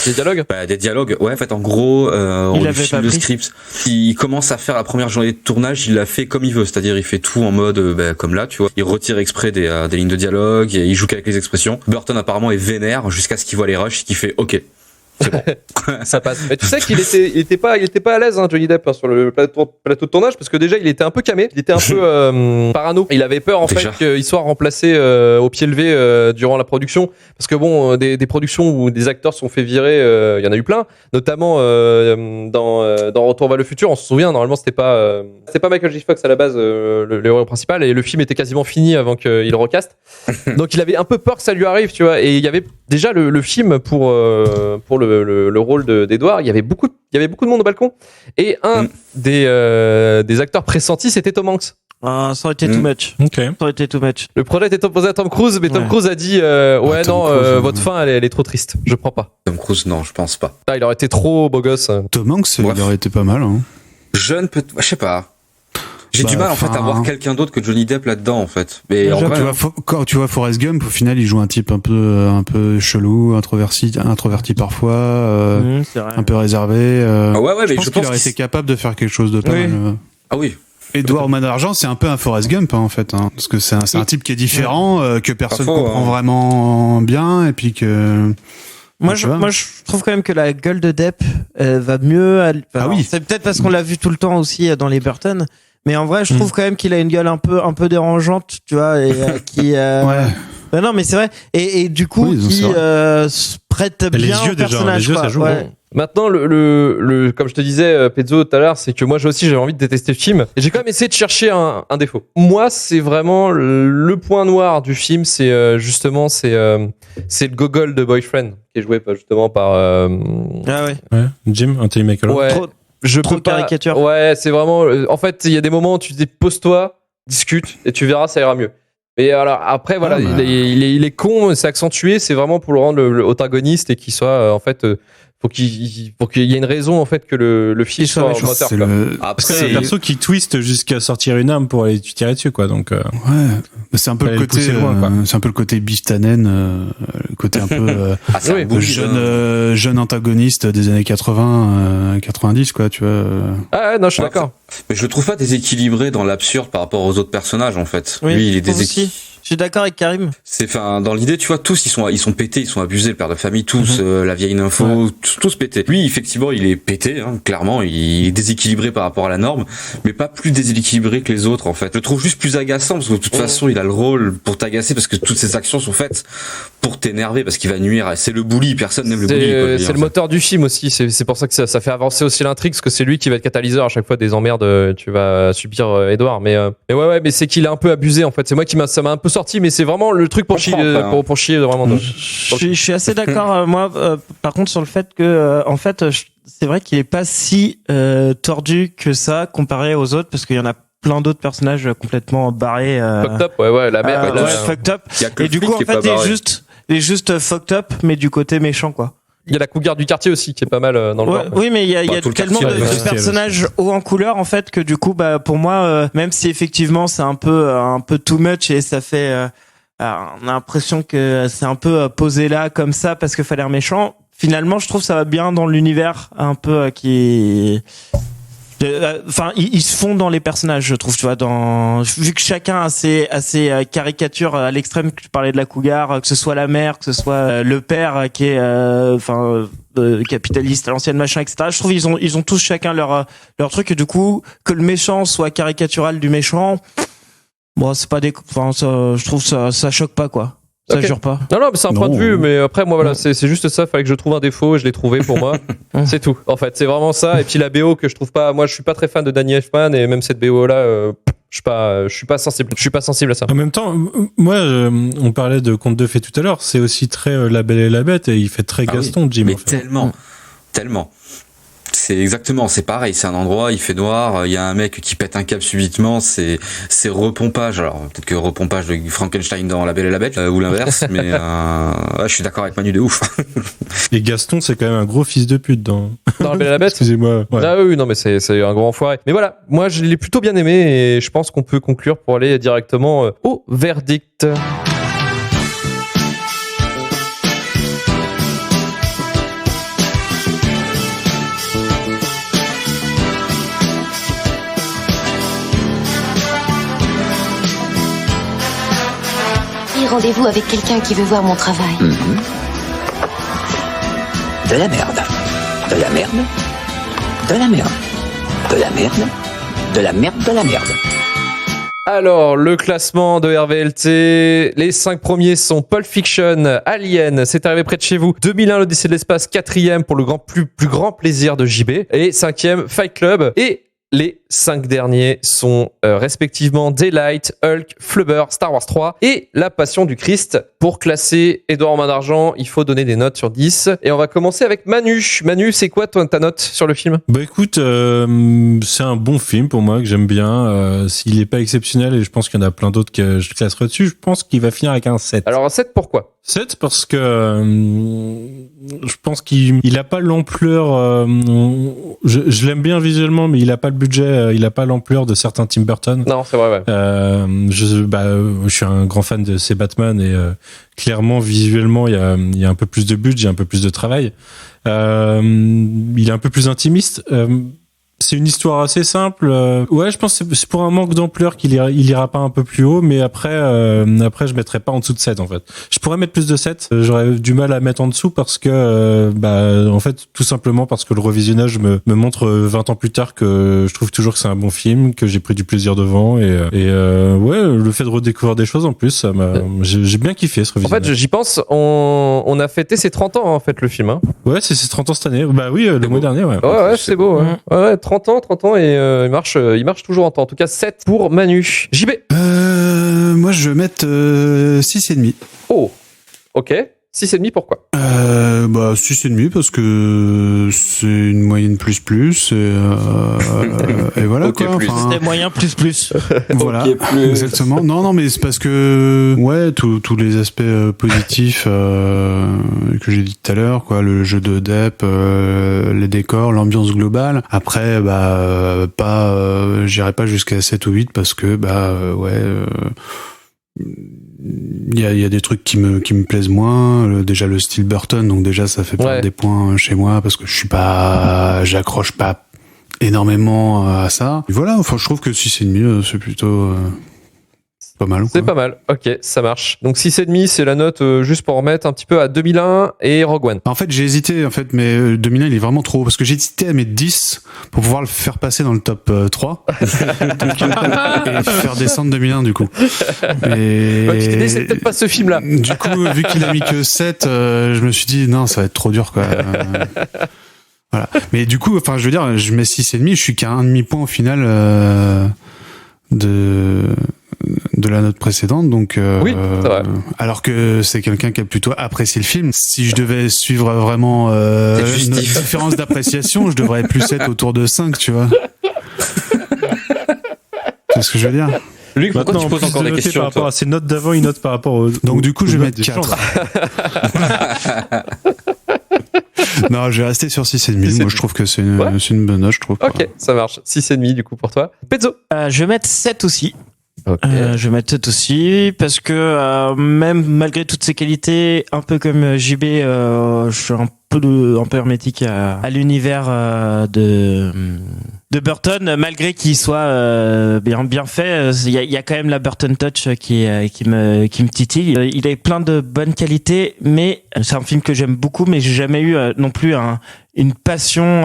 dialogues. Des dialogues. Ouais, en fait, en gros, Il avait pas le pris. script. Il commence à faire la première journée de tournage, il l'a fait comme il veut, c'est-à-dire il fait tout en mode comme là, tu vois. Il retire exprès des lignes de dialogue, et il joue qu'avec les expressions. Burton apparemment est vénère jusqu'à ce qu'il voit les rushs et qu'il fait OK. C'est bon. Ça passe. Mais tu sais qu'il était pas à l'aise, hein, Johnny Depp, sur le plateau de tournage, parce que déjà il était un peu camé, il était un peu parano. Il avait peur en fait qu'il soit remplacé au pied levé durant la production, parce que bon, des productions où des acteurs sont fait virer, il y en a eu plein, notamment dans Retour vers le futur. On se souvient, normalement c'était pas Michael J. Fox à la base le héros principal, et le film était quasiment fini avant qu'il le recaste. Donc il avait un peu peur que ça lui arrive, tu vois. Et il y avait déjà le film pour le rôle d'Edward, il y avait beaucoup de monde au balcon, et un des acteurs pressentis, c'était Tom Hanks. Ah, ça aurait été too much. Okay. Ça aurait été too much. Le projet était opposé à Tom Cruise, mais Tom Cruise a dit votre fin elle est trop triste, je prends pas. Tom Cruise, non, je pense pas. Ah, il aurait été trop beau gosse. Tom Hanks, il aurait été pas mal. Hein. Jeune, je sais pas. J'ai du mal en fait à voir quelqu'un d'autre que Johnny Depp là-dedans en fait. Mais en vrai, quand tu vois Forrest Gump, au final il joue un type un peu chelou, introverti parfois, un peu réservé. mais je pense qu'il aurait été capable de faire quelque chose de pas mal. Ah oui. Edward Main d'Argent, c'est un peu un Forrest Gump en fait, hein, parce que c'est un type qui est différent, que personne comprend vraiment bien, et puis que. Moi, je trouve quand même que la gueule de Depp va mieux. C'est peut-être parce qu'on l'a vu tout le temps aussi dans les Burton. Mais en vrai, je trouve quand même qu'il a une gueule un peu dérangeante, tu vois, et qui. Non, mais c'est vrai. Et du coup, qui se prête bien au personnage. Les yeux, ça joue. Ouais. Maintenant, comme je te disais, Pezzo, tout à l'heure, c'est que moi aussi j'avais envie de détester le film. Et j'ai quand même essayé de chercher un défaut. Moi, c'est vraiment le point noir du film, c'est justement le gogol de Boyfriend, qui est joué justement par. Jim, Anthony Michael. Ouais. Trop caricature. Ouais, c'est vraiment. En fait, il y a des moments où tu te dis pose-toi, discute, et tu verras, ça ira mieux. Mais alors après, voilà, il est con, c'est accentué, c'est vraiment pour le rendre le antagoniste et qu'il soit en fait. Pour qu'il y ait une raison en fait que le film soit moteur. C'est un perso qui twiste jusqu'à sortir une arme pour aller tirer dessus, quoi. Donc c'est un peu le côté, c'est un peu le côté Bistanen, le côté un peu jeune antagoniste des années 80, 90, quoi, tu vois. Ah non, je suis d'accord. Mais je le trouve pas déséquilibré dans l'absurde par rapport aux autres personnages en fait. Oui, lui, il est déséquilibré. Je suis d'accord avec Karim. Dans l'idée, tu vois, tous ils sont pétés, ils sont abusés, le père de famille, tous, la vieille nympho, tous pétés. Lui, effectivement, il est pété, hein, clairement, il est déséquilibré par rapport à la norme, mais pas plus déséquilibré que les autres, en fait. Je le trouve juste plus agaçant, parce que de toute façon, il a le rôle pour t'agacer, parce que toutes ses actions sont faites pour t'énerver parce qu'il va nuire. C'est le bully, personne n'aime le bully. C'est le moteur du film aussi. C'est pour ça que ça fait avancer aussi l'intrigue, parce que c'est lui qui va être catalyseur à chaque fois des emmerdes. Tu vas subir Edward, mais mais c'est qu'il a un peu abusé en fait. C'est moi ça m'a un peu sorti, mais c'est vraiment le truc pour chier vraiment. Je suis assez d'accord moi par contre sur le fait que en fait c'est vrai qu'il est pas si tordu que ça comparé aux autres, parce qu'il y en a plein d'autres personnages complètement barrés. Fucked up, la merde. Fucked up. Et du coup en fait il est juste fucked up, mais du côté méchant quoi. Il y a la cougar du quartier aussi qui est pas mal dans le genre. Oui, mais il y a tellement de personnages hauts en couleur en fait que du coup pour moi même si effectivement c'est un peu too much et ça fait on a l'impression que c'est un peu posé là comme ça parce que fallait l'air méchant. Finalement, je trouve que ça va bien dans l'univers un peu qui enfin ils se font dans les personnages, je trouve, tu vois, vu que chacun a ses caricatures à l'extrême, que tu parlais de la cougar, que ce soit la mère, que ce soit le père qui est capitaliste à l'ancienne machin, etc. Je trouve ils ont tous chacun leur truc, et du coup que le méchant soit caricatural du méchant, bon c'est pas je trouve ça choque pas quoi. Ça jure pas. Non, mais c'est un point de vue, mais après, moi, voilà, c'est juste ça. Fallait que je trouve un défaut et je l'ai trouvé pour moi. C'est tout. En fait, c'est vraiment ça. Et puis la BO que je trouve pas, moi, je suis pas très fan de Danny Elfman, et même cette BO là, je suis pas sensible. Je suis pas sensible à ça. En même temps, moi, on parlait de Conte de Fées tout à l'heure. C'est aussi très La Belle et la Bête, et il fait très Gaston, Jim. Mais tellement. C'est exactement, c'est pareil, c'est un endroit, il fait noir, il y a un mec qui pète un câble subitement, c'est repompage. Alors peut-être que repompage de Frankenstein dans La Belle et la Bête ou l'inverse, mais je suis d'accord avec Manu de ouf. Et Gaston, c'est quand même un gros fils de pute dans La Belle et la Bête. Excusez-moi. Ouais. Ah oui, non, mais c'est un gros enfoiré. Mais voilà, moi je l'ai plutôt bien aimé, et je pense qu'on peut conclure pour aller directement au verdict. Rendez-vous avec quelqu'un qui veut voir mon travail. De la merde. De la merde. De la merde. De la merde. De la merde. De la merde. Alors, le classement de RVLT, les 5 premiers sont Pulp Fiction, Alien, C'est arrivé près de chez vous, 2001, l'Odyssée de l'espace, 4e pour le plus grand plaisir de JB, et 5e, Fight Club, et les 5 derniers sont respectivement Daylight, Hulk, Flubber, Star Wars 3 et La Passion du Christ. Pour classer Edouard en main d'argent, il faut donner des notes sur 10. Et on va commencer avec Manu. Manu, c'est quoi ta note sur le film ? Bah écoute, c'est un bon film pour moi, que j'aime bien. S'il est pas exceptionnel, et je pense qu'il y en a plein d'autres que je classerai dessus, je pense qu'il va finir avec un 7. Alors un 7, pourquoi ? 7 parce que je pense qu'il a pas l'ampleur. Je l'aime bien visuellement, mais il a pas le budget, il a pas l'ampleur de certains Tim Burton. Non, c'est vrai. Ouais. Je suis un grand fan de ces Batman, et clairement visuellement il y a un peu plus de budget, un peu plus de travail. Il est un peu plus intimiste. C'est une histoire assez simple. Ouais, je pense que c'est pour un manque d'ampleur qu'il ira pas un peu plus haut, mais après je mettrais pas en dessous de 7 en fait. Je pourrais mettre plus de 7, j'aurais du mal à mettre en dessous parce que en fait tout simplement parce que le revisionnage me montre 20 ans plus tard que je trouve toujours que c'est un bon film, que j'ai pris du plaisir devant, et ouais, le fait de redécouvrir des choses en plus, j'ai bien kiffé ce revisionnage. En fait, j'y pense, on a fêté ses 30 ans en fait le film. Ouais, c'est ses 30 ans cette année. Bah oui, le mois dernier, ouais. Ouais, c'est beau. Ouais, 30 ans, et il marche toujours en temps. En tout cas, 7 pour Manu. JB. Moi, je vais mettre 6,5. Oh, ok. 6,5, pourquoi ? 6,5 parce que c'est une moyenne plus et voilà okay, quoi. C'était moyen plus. Voilà, okay, exactement. Non, mais c'est parce que ouais, tous les aspects positifs que j'ai dit tout à l'heure, quoi, le jeu de dep, les décors, l'ambiance globale. Après, j'irai pas jusqu'à 7 ou 8 parce que il y a des trucs qui me plaisent moins, déjà le style Burton, donc déjà ça fait perdre des points chez moi parce que j'accroche pas énormément à ça. Et voilà, enfin je trouve que 6,5 c'est plutôt pas mal. C'est pas mal. Ok, ça marche. Donc 6,5, c'est la note juste pour remettre un petit peu à 2001 et Rogue One. En fait, j'ai hésité, mais 2001, il est vraiment trop haut. Parce que j'ai hésité à mettre 10 pour pouvoir le faire passer dans le top 3. et faire descendre 2001, du coup. Et... tu t'es dit, c'est peut-être pas ce film-là. Du coup, vu qu'il a mis que 7, je me suis dit, non, ça va être trop dur, quoi. Voilà. Mais du coup, je veux dire, je mets 6,5, je suis qu'à un demi-point au final de la note précédente, donc oui, c'est vrai. Alors que c'est quelqu'un qui a plutôt apprécié le film. Si je devais suivre vraiment notre différence d'appréciation, je devrais plus être autour de 5, tu vois. C'est ce que je veux dire. Luc, pourquoi tu poses encore des questions par rapport à ses notes d'avant, une note par rapport aux... Donc du coup, je vais mettre 4. Non, je vais rester sur 6,5. Moi, je trouve que c'est une bonne note, je trouve. Ok, ça marche. 6,5 du coup pour toi. Pezzo. Je vais mettre 7 aussi. Okay. Je vais mettre 7 aussi parce que même malgré toutes ses qualités, un peu comme JB, je suis un peu hermétique à l'univers de Burton, malgré qu'il soit bien fait. Il y a quand même la Burton Touch qui me titille. Il a plein de bonnes qualités, mais c'est un film que j'aime beaucoup, mais j'ai jamais eu non plus une passion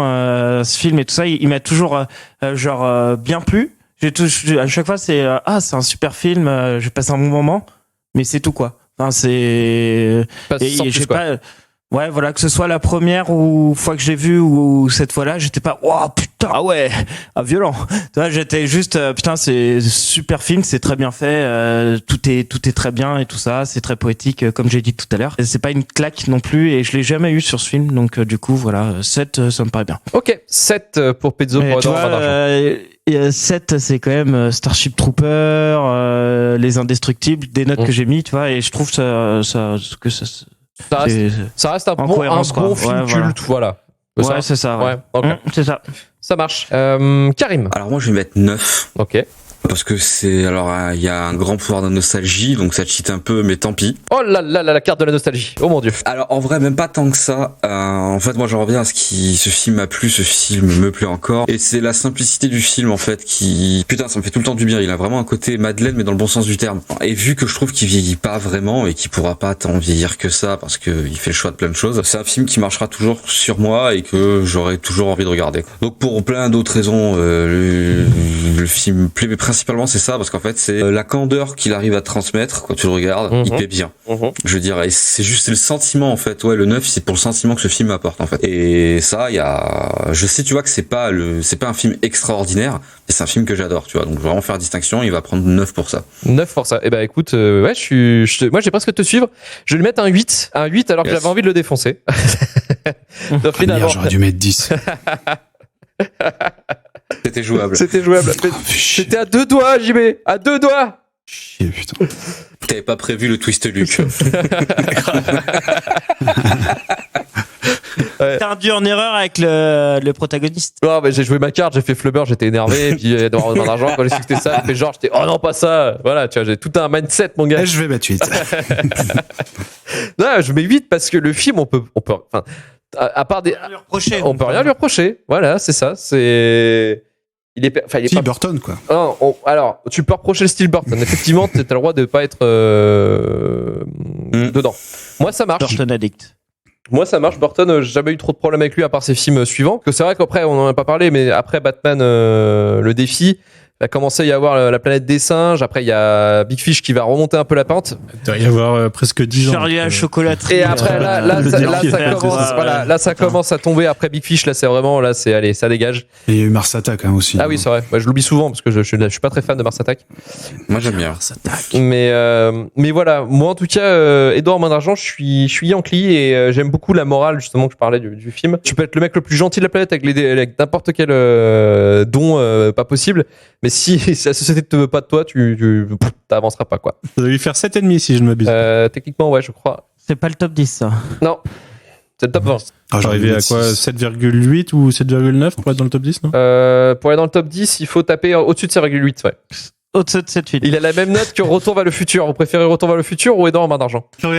ce film et tout ça. Il m'a toujours bien plu. À chaque fois c'est un super film, j'ai passé un bon moment, mais c'est tout quoi. Enfin j'ai pas ouais voilà, que ce soit la première ou fois que j'ai vu ou cette fois-là, j'étais pas putain violent. Tu vois, j'étais juste putain, c'est super film, c'est très bien fait, tout est très bien et tout ça, c'est très poétique comme j'ai dit tout à l'heure. C'est pas une claque non plus et je l'ai jamais eu sur ce film, donc du coup voilà, 7 ça me paraît bien. OK, 7 pour Pezzo pour tu vois, 7 c'est quand même Starship Trooper, Les Indestructibles, des notes que j'ai mis, tu vois, et je trouve ça reste un bon film culte, voilà. Ouais, c'est ça. Ouais. Okay. C'est ça. Ça marche. Karim. Alors moi je vais mettre 9. Ok. Parce que il y a un grand pouvoir de nostalgie, donc ça cheat un peu, mais tant pis. Oh là là, la carte de la nostalgie. Oh mon dieu. Alors en vrai, même pas tant que ça. En fait, moi j'en reviens à ce film m'a plu, ce film me plaît encore. Et c'est la simplicité du film en fait putain, ça me fait tout le temps du bien. Il a vraiment un côté Madeleine, mais dans le bon sens du terme. Et vu que je trouve qu'il vieillit pas vraiment et qu'il pourra pas tant vieillir que ça, parce que il fait le choix de plein de choses, c'est un film qui marchera toujours sur moi et que j'aurai toujours envie de regarder. Donc pour plein d'autres raisons, le film me plaît principalement, c'est ça, parce qu'en fait c'est la candeur qu'il arrive à transmettre quand tu le regardes, il plaît bien. Je veux dire, et c'est le sentiment en fait. Ouais, le 9 c'est pour le sentiment que ce film apporte en fait. Et ça, je sais, tu vois, que c'est pas un film extraordinaire, mais c'est un film que j'adore, tu vois. Donc vraiment faire distinction, il va prendre 9 pour ça. 9 pour ça. Et bah écoute, ouais, moi j'ai presque te suivre. Je vais lui mettre un 8 alors que j'avais envie de le défoncer. J'aurais dû mettre 10. C'était jouable. C'était à 2 doigts, JB. À 2 doigts. Chier, putain. T'avais pas prévu le twist Luc. T'as induit en erreur avec le protagoniste. Non, mais j'ai joué ma carte, j'ai fait flubber, j'étais énervé, et puis dans l'argent, quand j'ai su que c'était ça, j'ai fait genre, j'étais oh non, pas ça. Voilà, tu vois, j'ai tout un mindset, mon gars. Et je vais mettre 8. Non, je mets 8 parce que le film, on peut, enfin, à part des. On peut rien lui reprocher. Voilà, c'est ça. Il est pas Burton, quoi. Non, alors, tu peux reprocher le style Burton. Effectivement, t'as le droit de pas être dedans. Moi, ça marche. Burton addict. Moi, ça marche. Burton, j'ai jamais eu trop de problèmes avec lui à part ses films suivants. Parce que c'est vrai qu'après, on en a pas parlé, mais après Batman, le défi, il a commencé à y avoir la planète des singes. Après, il y a Big Fish qui va remonter un peu la pente. Il doit y avoir presque 10 ans. Charlie à la chocolaterie. Et après, ça commence à tomber. Après Big Fish, là, c'est vraiment, allez, ça dégage. Et il y a eu Mars Attack, hein, aussi. Ah oui, c'est vrai. Moi, je l'oublie souvent parce que je suis pas très fan de Mars Attack. Moi, j'aime bien Mars Attack. Mais voilà. Moi, en tout cas, Edouard Main d'Argent, je suis Yankee et j'aime beaucoup la morale, justement, que je parlais du film. Tu peux être le mec le plus gentil de la planète avec n'importe quel don pas possible. Mais si la société ne veut pas de toi, tu t'avanceras pas, quoi. Ça doit lui faire 7,5 si je ne m'abuse. Techniquement, ouais, je crois. C'est pas le top 10, ça. Non. C'est le top 20. J'arrivais à quoi, 7,8 ou 7,9 pour être dans le top 10, non? Pour aller dans le top 10, il faut taper au-dessus de 7,8, ouais. Au-dessus de 7,8. Il a la même note que Retour vers le futur. Vous préférez Retour vers le futur ou Edouard en main d'argent? Retour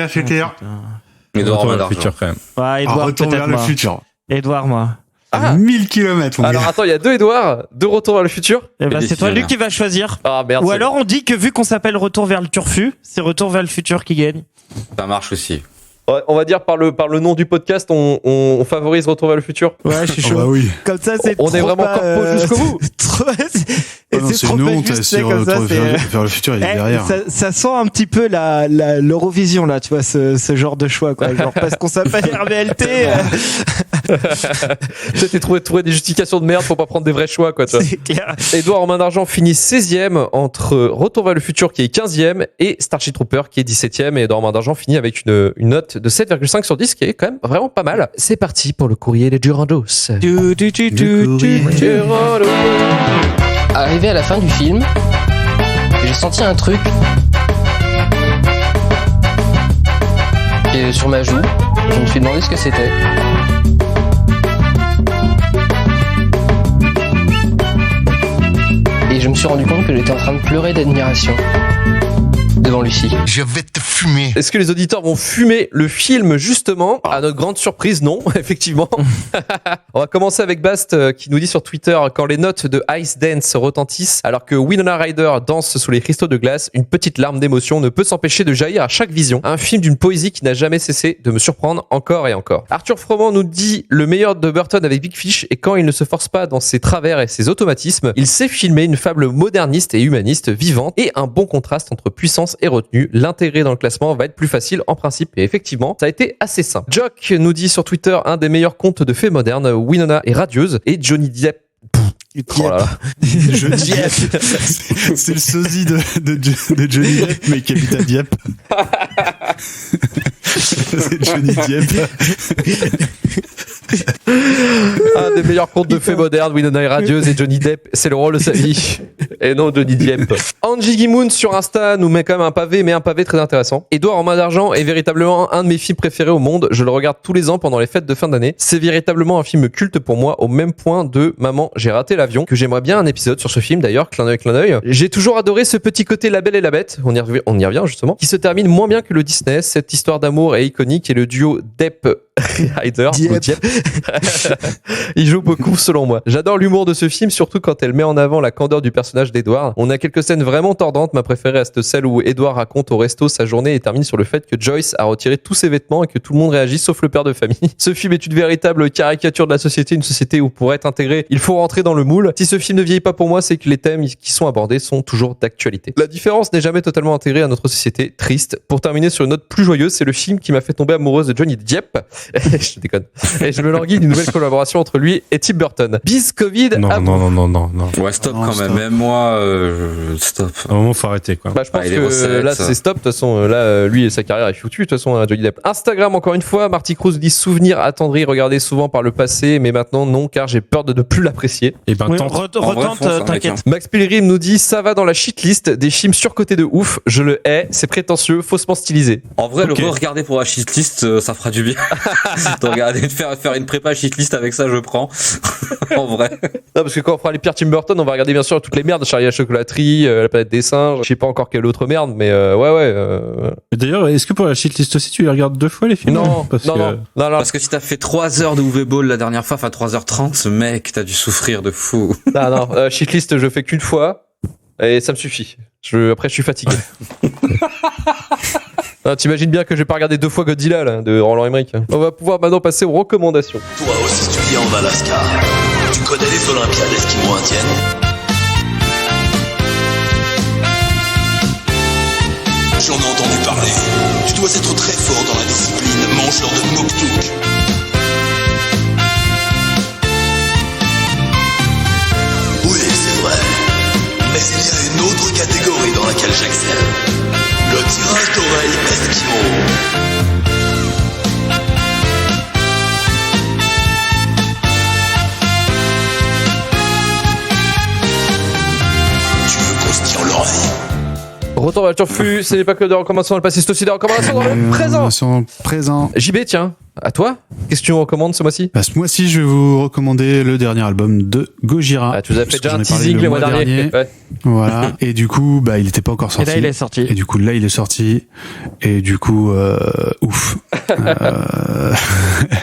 Edouard en main d'argent. Futur, quand même. Ouais, Edouard, Retour vers le futur. Edouard, moi. À 1000 km, mon Alors gars. attends, il y a 2 Edouard, 2 Retour vers le futur. Eh ben, c'est toi, Luc, qui va choisir. Ah merde. Ou alors on dit que vu qu'on s'appelle Retour vers le Turfu, c'est Retour vers le futur qui gagne. Ça marche aussi. Ouais, on va dire par le nom du podcast, on favorise Retour vers le futur. Ouais, je suis chaud. Bah oui. Comme ça, c'est On est trop vraiment pas, corpo jusqu'au bout. Ah non, c'est une honte, si Retour vers le futur, il est derrière. Ça sent un petit peu l'Eurovision, là, tu vois, ce genre de choix, quoi. Genre, parce qu'on s'appelle RBLT. T'as trouvé des justifications de merde pour pas prendre des vrais choix, quoi, tu vois. C'est clair. Edouard en main d'argent finit 16ème entre Retour vers le futur qui est 15ème et Starship Trooper qui est 17ème. Et Edouard en main d'argent finit avec une note de 7,5 sur 10 qui est quand même vraiment pas mal. C'est parti pour le courrier des Durandos. Arrivé à la fin du film, j'ai senti un truc et sur ma joue. Je me suis demandé ce que c'était. Et je me suis rendu compte que j'étais en train de pleurer d'admiration devant Lucie. Je vais te fumer. Est-ce que les auditeurs vont fumer le film, justement? À notre grande surprise, non, effectivement. On va commencer avec Bast qui nous dit sur Twitter: quand les notes de Ice Dance retentissent alors que Winona Ryder danse sous les cristaux de glace, une petite larme d'émotion ne peut s'empêcher de jaillir à chaque vision. Un film d'une poésie qui n'a jamais cessé de me surprendre encore et encore. Arthur Froment nous dit: le meilleur de Burton avec Big Fish est quand il ne se force pas dans ses travers et ses automatismes. Il sait filmer une fable moderniste et humaniste, vivante, et un bon contraste entre puissance et retenue. L'intégrer dans le classement va être plus facile en principe, et effectivement, ça a été assez simple. Jock nous dit sur Twitter: un des meilleurs contes de fées modernes, Winona est radieuse, et Johnny Depp. Oh là là. Johnny Depp. C'est le sosie de Johnny Depp, mais qui habite à Dieppe. C'est Johnny Depp. Un des meilleurs contes de fées modernes, Winona est radieuse, et Johnny Depp, c'est le rôle de sa vie. Et non Johnny Depp. Angie Gimoun sur Insta nous met quand même un pavé, mais un pavé très intéressant. Edouard en main d'argent est véritablement un de mes films préférés au monde. Je le regarde tous les ans pendant les fêtes de fin d'année. C'est véritablement un film culte pour moi, au même point de Maman, j'ai raté l'avion, que j'aimerais bien un épisode sur ce film d'ailleurs, clin d'œil. J'ai toujours adoré ce petit côté La Belle et la Bête, on y revient justement, qui se termine moins bien que le Disney. Cette histoire d'amour est iconique et le duo Depp Ryder, il joue beaucoup selon moi. J'adore l'humour de ce film, surtout quand elle met en avant la candeur du personnage d'Edward. On a quelques scènes vraiment tordantes. Ma préférée reste celle où Edward raconte au resto sa journée et termine sur le fait que Joyce a retiré tous ses vêtements et que tout le monde réagit sauf le père de famille. Ce film est une véritable caricature de la société, une société où pour être intégré, il faut rentrer dans le moule. Si ce film ne vieillit pas pour moi, c'est que les thèmes qui sont abordés sont toujours d'actualité. La différence n'est jamais totalement intégrée à notre société, triste. Pour terminer sur une note plus joyeuse, c'est le film qui m'a fait tomber amoureuse de Johnny Depp. Je déconne. Et je me languis d'une nouvelle collaboration entre lui et Tim Burton. Bis Covid. Non. Ouais, stop quand même. Même moi, stop. À un moment, faut arrêter, quoi. Bah, je pense que là, c'est stop. De toute façon, là, lui et sa carrière est foutue. De toute façon, Johnny Depp. Instagram, encore une fois. Marty Cruz dit: souvenir attendri, regardé souvent par le passé, mais maintenant, non, car j'ai peur de ne plus l'apprécier. Et ben, retente, t'inquiète. Max Pilgrim nous dit: ça va dans la shitlist des films surcotés de ouf. Je le hais. C'est prétentieux, faussement stylisé. En vrai, le re-regarder pour la shitlist, ça fera du bien. De regarder, de faire une prépa shitlist avec ça, je prends. En vrai. Non, parce que quand on fera les pires Tim Burton, on va regarder bien sûr toutes les merdes, Charlie à la chocolaterie, La planète des singes, je sais pas encore quelle autre merde, mais Et d'ailleurs, est-ce que pour la shitlist aussi, tu les regardes 2 fois les films? Non, non. Parce que si t'as fait 3 heures de Uwe Ball la dernière fois, enfin 3h30, mec, t'as dû souffrir de fou. Non, shitlist, je fais qu'une fois, et ça me suffit. Après, je suis fatigué. Ah, t'imagines bien que je vais pas regarder 2 fois Godzilla là, de Roland Emmerich. On va pouvoir maintenant passer aux recommandations. Toi aussi tu vis en Alaska. Tu connais les Olympiades esquimaux-indiennes? J'en ai entendu parler. Tu dois être très fort dans la discipline, mangeur de Moktouk. Oui, c'est vrai. Mais il y a une autre catégorie dans laquelle j'excelle. Le tirage d'oreille esquimau. Tu veux qu'on se tire l'oreille? Retour vers le turfu, c'est pas que des recommandations dans le passé, c'est aussi des recommandations dans le présent. Présent. JB, tiens, à toi, qu'est-ce que tu recommandes ce mois-ci? Ce mois-ci, je vais vous recommander le dernier album de Gojira. Ah, tu nous as fait déjà un J'en ai parlé teasing le mois dernier. Ouais. Voilà. Et du coup, il était pas encore sorti. Et là, il est sorti. Et du coup, là, il est sorti. Et du coup, ouf.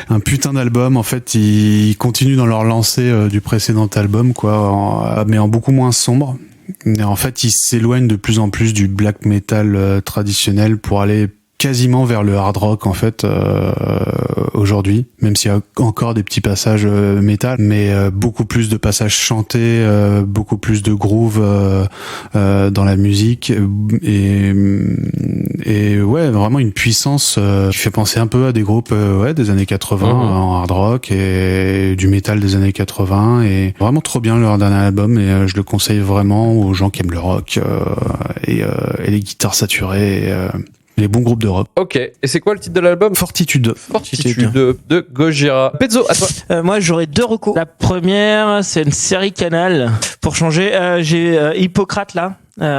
Un putain d'album. En fait, ils continuent dans leur lancée du précédent album, quoi, mais en beaucoup moins sombre. Et en fait, ils s'éloignent de plus en plus du black metal traditionnel pour aller quasiment vers le hard rock en fait aujourd'hui, même s'il y a encore des petits passages métal, mais beaucoup plus de passages chantés, beaucoup plus de groove dans la musique et ouais, vraiment une puissance qui fait penser un peu à des groupes des années 80 en hard rock et du métal des années 80 et vraiment trop bien leur dernier album et je le conseille vraiment aux gens qui aiment le rock et les guitares saturées les bons groupes de rock. Ok, et c'est quoi le titre de l'album? Fortitude de Gojira. Pezzo, à toi. Moi, j'aurais 2 recos. La première, c'est une série Canal. Pour changer, j'ai Hippocrate là.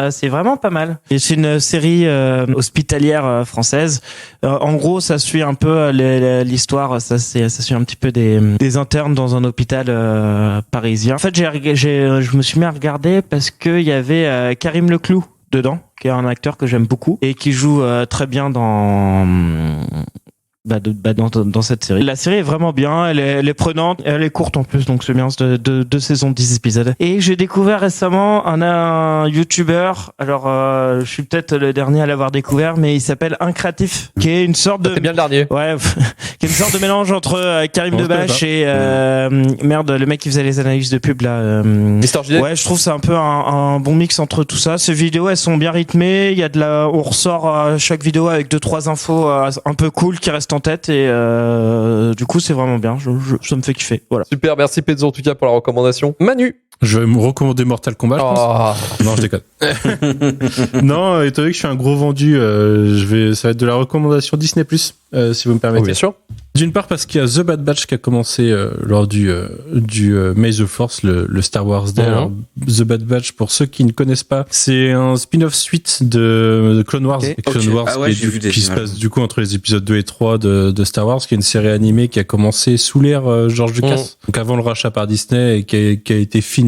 C'est vraiment pas mal. Et c'est une série hospitalière française. En gros, ça suit un peu l'histoire. Ça suit un petit peu des internes dans un hôpital parisien. En fait, je me suis mis à regarder parce que il y avait Karim Leclou dedans, qui est un acteur que j'aime beaucoup et qui joue très bien dans cette série. La série est vraiment bien, elle est prenante, elle est courte en plus, donc c'est bien, c'est de 2 saisons, 10 épisodes. Et j'ai découvert récemment un YouTuber, alors je suis peut-être le dernier à l'avoir découvert, mais il s'appelle Incratif, qui est une sorte de... C'est bien le dernier. Ouais, qui est une sorte de mélange entre Karim Debache et le mec qui faisait les analyses de pub là. Ouais, je trouve c'est un peu un bon mix entre tout ça. Ces vidéos, elles sont bien rythmées, il y a on ressort chaque vidéo avec 2-3 infos un peu cool qui restent en tête et du coup c'est vraiment bien, ça me fait kiffer. Voilà. Super, merci Pezzo en tout cas pour la recommandation. Manu. Je vais me recommander Mortal Kombat, je pense. Non, je déconne. Non, étant donné que je suis un gros vendu, ça va être de la recommandation Disney+, si vous me permettez. Oui, bien sûr. D'une part parce qu'il y a The Bad Batch qui a commencé lors du May the Force, le Star Wars Day. Alors, The Bad Batch, pour ceux qui ne connaissent pas, c'est un spin-off suite de Clone Wars. Okay. Clone Wars qui se passe du coup entre les épisodes 2 et 3 de Star Wars, qui est une série animée qui a commencé sous l'ère George Lucas, donc avant le rachat par Disney et qui a été finie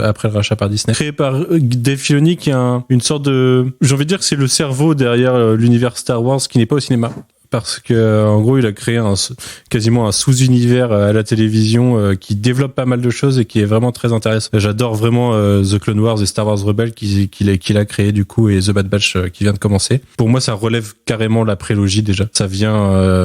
après le rachat par Disney. Créé par Dave Filoni, qui est une sorte de... J'ai envie de dire que c'est le cerveau derrière l'univers Star Wars qui n'est pas au cinéma. Parce que en gros il a créé quasiment un sous-univers à la télévision qui développe pas mal de choses et qui est vraiment très intéressant. J'adore vraiment The Clone Wars et Star Wars Rebels qu'il a créé du coup, et The Bad Batch qui vient de commencer. Pour moi ça relève carrément la prélogie déjà. Ça vient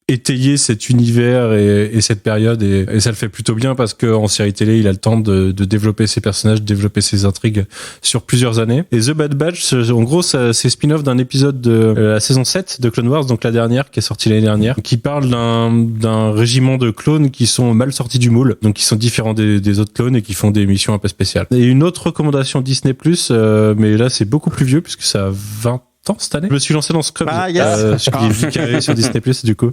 étayer cet univers et cette période et ça le fait plutôt bien parce que en série télé il a le temps de développer ses personnages, de développer ses intrigues sur plusieurs années. Et The Bad Batch, en gros c'est spin-off d'un épisode de la saison 7 de Clone Wars, donc la dernière, qui est sortie l'année dernière, qui parle d'un régiment de clones qui sont mal sortis du moule, donc qui sont différents des autres clones et qui font des missions un peu spéciales. Et une autre recommandation Disney+, mais là c'est beaucoup plus vieux puisque ça a 20 cette année. Je me suis lancé dans Scrubs, qui est sur Disney+, du coup,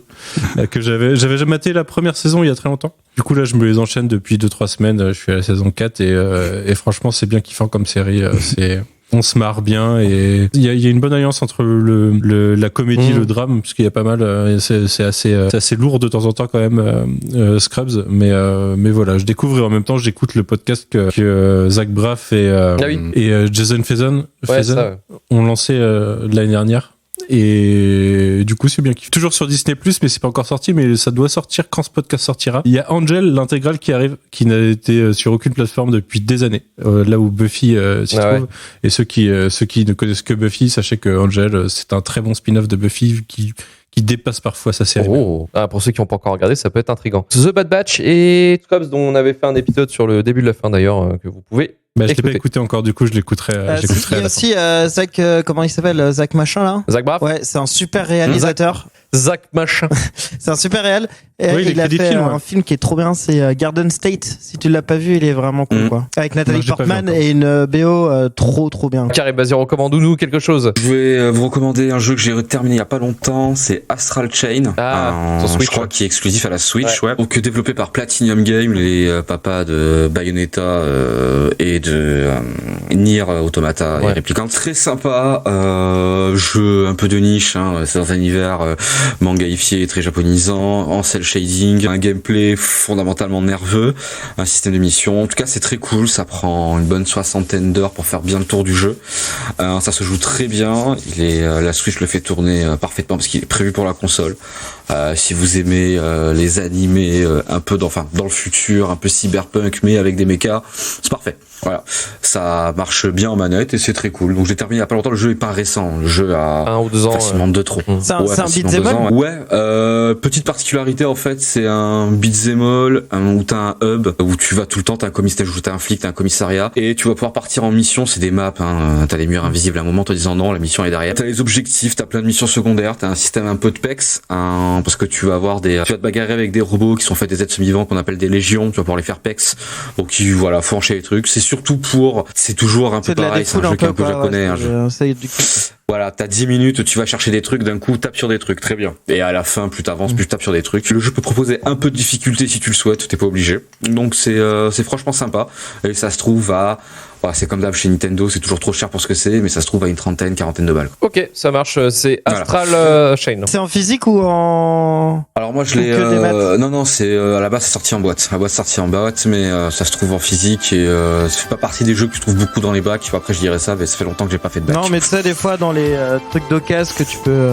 que j'avais maté la première saison il y a très longtemps. Du coup, là, je me les enchaîne depuis 2-3 semaines. Je suis à la saison 4 et franchement, c'est bien kiffant comme série. On se marre bien et il y a une bonne alliance entre la comédie, le drame, parce qu'il y a pas mal. C'est assez lourd de temps en temps quand même, Scrubs, mais voilà, je découvre et en même temps j'écoute le podcast que Zach Braff et Jason Faison ont lancé l'année dernière. Et du coup c'est bien kiffé. Toujours sur Disney+, mais c'est pas encore sorti, mais ça doit sortir quand ce podcast sortira. Il y a Angel, l'intégrale qui arrive, qui n'a été sur aucune plateforme depuis des années, là où Buffy s'y trouve. Et ceux qui ne connaissent que Buffy, sachez que Angel, c'est un très bon spin-off de Buffy qui dépasse parfois sa série. Pour ceux qui n'ont pas encore regardé, ça peut être intriguant. The Bad Batch et Scrubs, dont on avait fait un épisode sur le début de la fin d'ailleurs, que vous pouvez je l'ai pas écouté encore, du coup je l'écouterai. Il y a aussi Zach, comment il s'appelle, Zach Machin là. Zach Braff. Ouais, c'est un super réalisateur. Zach Machin. C'est un super réel. Et il a fait un film qui est trop bien, c'est Garden State. Si tu l'as pas vu, il est vraiment cool, quoi. Avec Nathalie Portman et une BO trop bien. Carré, vas-y, recommande-nous quelque chose. Je vais vous recommander un jeu que j'ai terminé il y a pas longtemps, c'est Astral Chain. Sur Switch, je crois qui est exclusif à la Switch, donc développé par Platinum Games, les papas de Bayonetta et et de Nier Automata et Replicant. Très sympa, jeu un peu de niche, hein, c'est dans un univers mangaïfié, très japonisant, en cel shading, un gameplay fondamentalement nerveux, un système de mission. En tout cas, c'est très cool, ça prend une bonne 60aine d'heures pour faire bien le tour du jeu. Ça se joue très bien, la Switch le fait tourner parfaitement parce qu'il est prévu pour la console. Si vous aimez les animés un peu dans le futur, un peu cyberpunk mais avec des mechas, c'est parfait. Voilà, ça marche bien en manette et c'est très cool. Donc j'ai terminé il y a pas longtemps, le jeu est pas récent, le jeu a 1 ou 2 ans, facilement 2-3. C'est un beat'em all. Ouais, petite particularité en fait, c'est un beat'em all où t'as un hub où tu vas tout le temps, t'as un flic, t'as un commissariat et tu vas pouvoir partir en mission. C'est des maps, hein, t'as les murs invisibles à un moment te disant non, la mission est derrière. T'as les objectifs, t'as plein de missions secondaires, t'as un système un peu de pex, parce que tu vas te bagarrer avec des robots qui sont faits des êtres semi-vivants qu'on appelle des légions. Tu vas pouvoir les faire pex, donc faut enchaîner les trucs. C'est surtout c'est toujours un peu pareil, c'est un jeu un peu japonais. Voilà, t'as 10 minutes, tu vas chercher des trucs, d'un coup, tape sur des trucs, très bien. Et à la fin, plus t'avances, plus tu tapes sur des trucs. Le jeu peut proposer un peu de difficulté si tu le souhaites, t'es pas obligé. Donc c'est franchement sympa. Et ça se trouve c'est comme d'hab chez Nintendo, c'est toujours trop cher pour ce que c'est, mais ça se trouve à une 30-40 de balles. Ok, ça marche, c'est Astral Chain. C'est en physique ou en... Alors moi je l'ai... Non, c'est à la base c'est sorti en boîte. La boîte c'est sorti en boîte, mais ça se trouve en physique et ça fait pas partie des jeux que je trouve beaucoup dans les bacs. Après je dirais ça, mais ça fait longtemps que j'ai pas fait de bac. Non mais tu sais, des fois dans les trucs d'occasion que tu peux...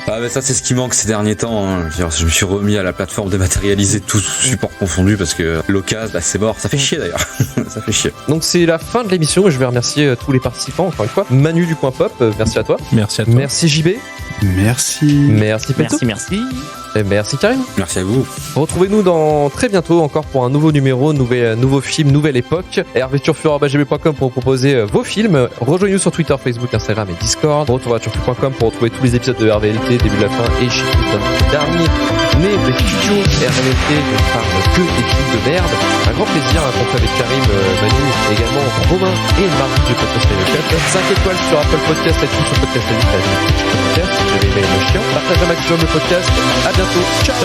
Ah mais ça c'est ce qui manque ces derniers temps. Hein. Je me suis remis à la plateforme dématérialisée, tout support confondu, parce que l'occasion, c'est mort. Ça fait chier d'ailleurs. Ça fait chier. Donc c'est la fin de l'émission et je vais remercier tous les participants encore une fois. Manu du Coin Pop, merci à toi. Merci à toi. Merci JB. Merci. Merci Pelto. Merci. Et merci Karim. Merci à vous. Retrouvez-nous dans très bientôt encore pour un nouveau numéro, nouveau film, nouvelle époque. hervéturfur@gmail.com pour vous proposer vos films. Rejoignez-nous sur Twitter, Facebook, Instagram et Discord. Retournez à turfur.com pour retrouver tous les épisodes de RVLT, début de la fin et chez le dernier. Mais le studio RVLT ne parle que des films de merde. Un grand plaisir à rencontrer avec Karim, Manu, également Romain et Marc du podcast Cut. 5 étoiles sur Apple Podcast, iTunes, sur Podcast Addict, si vous avez aimé le chien. Partagez un maximum le podcast. À bientôt. Ciao.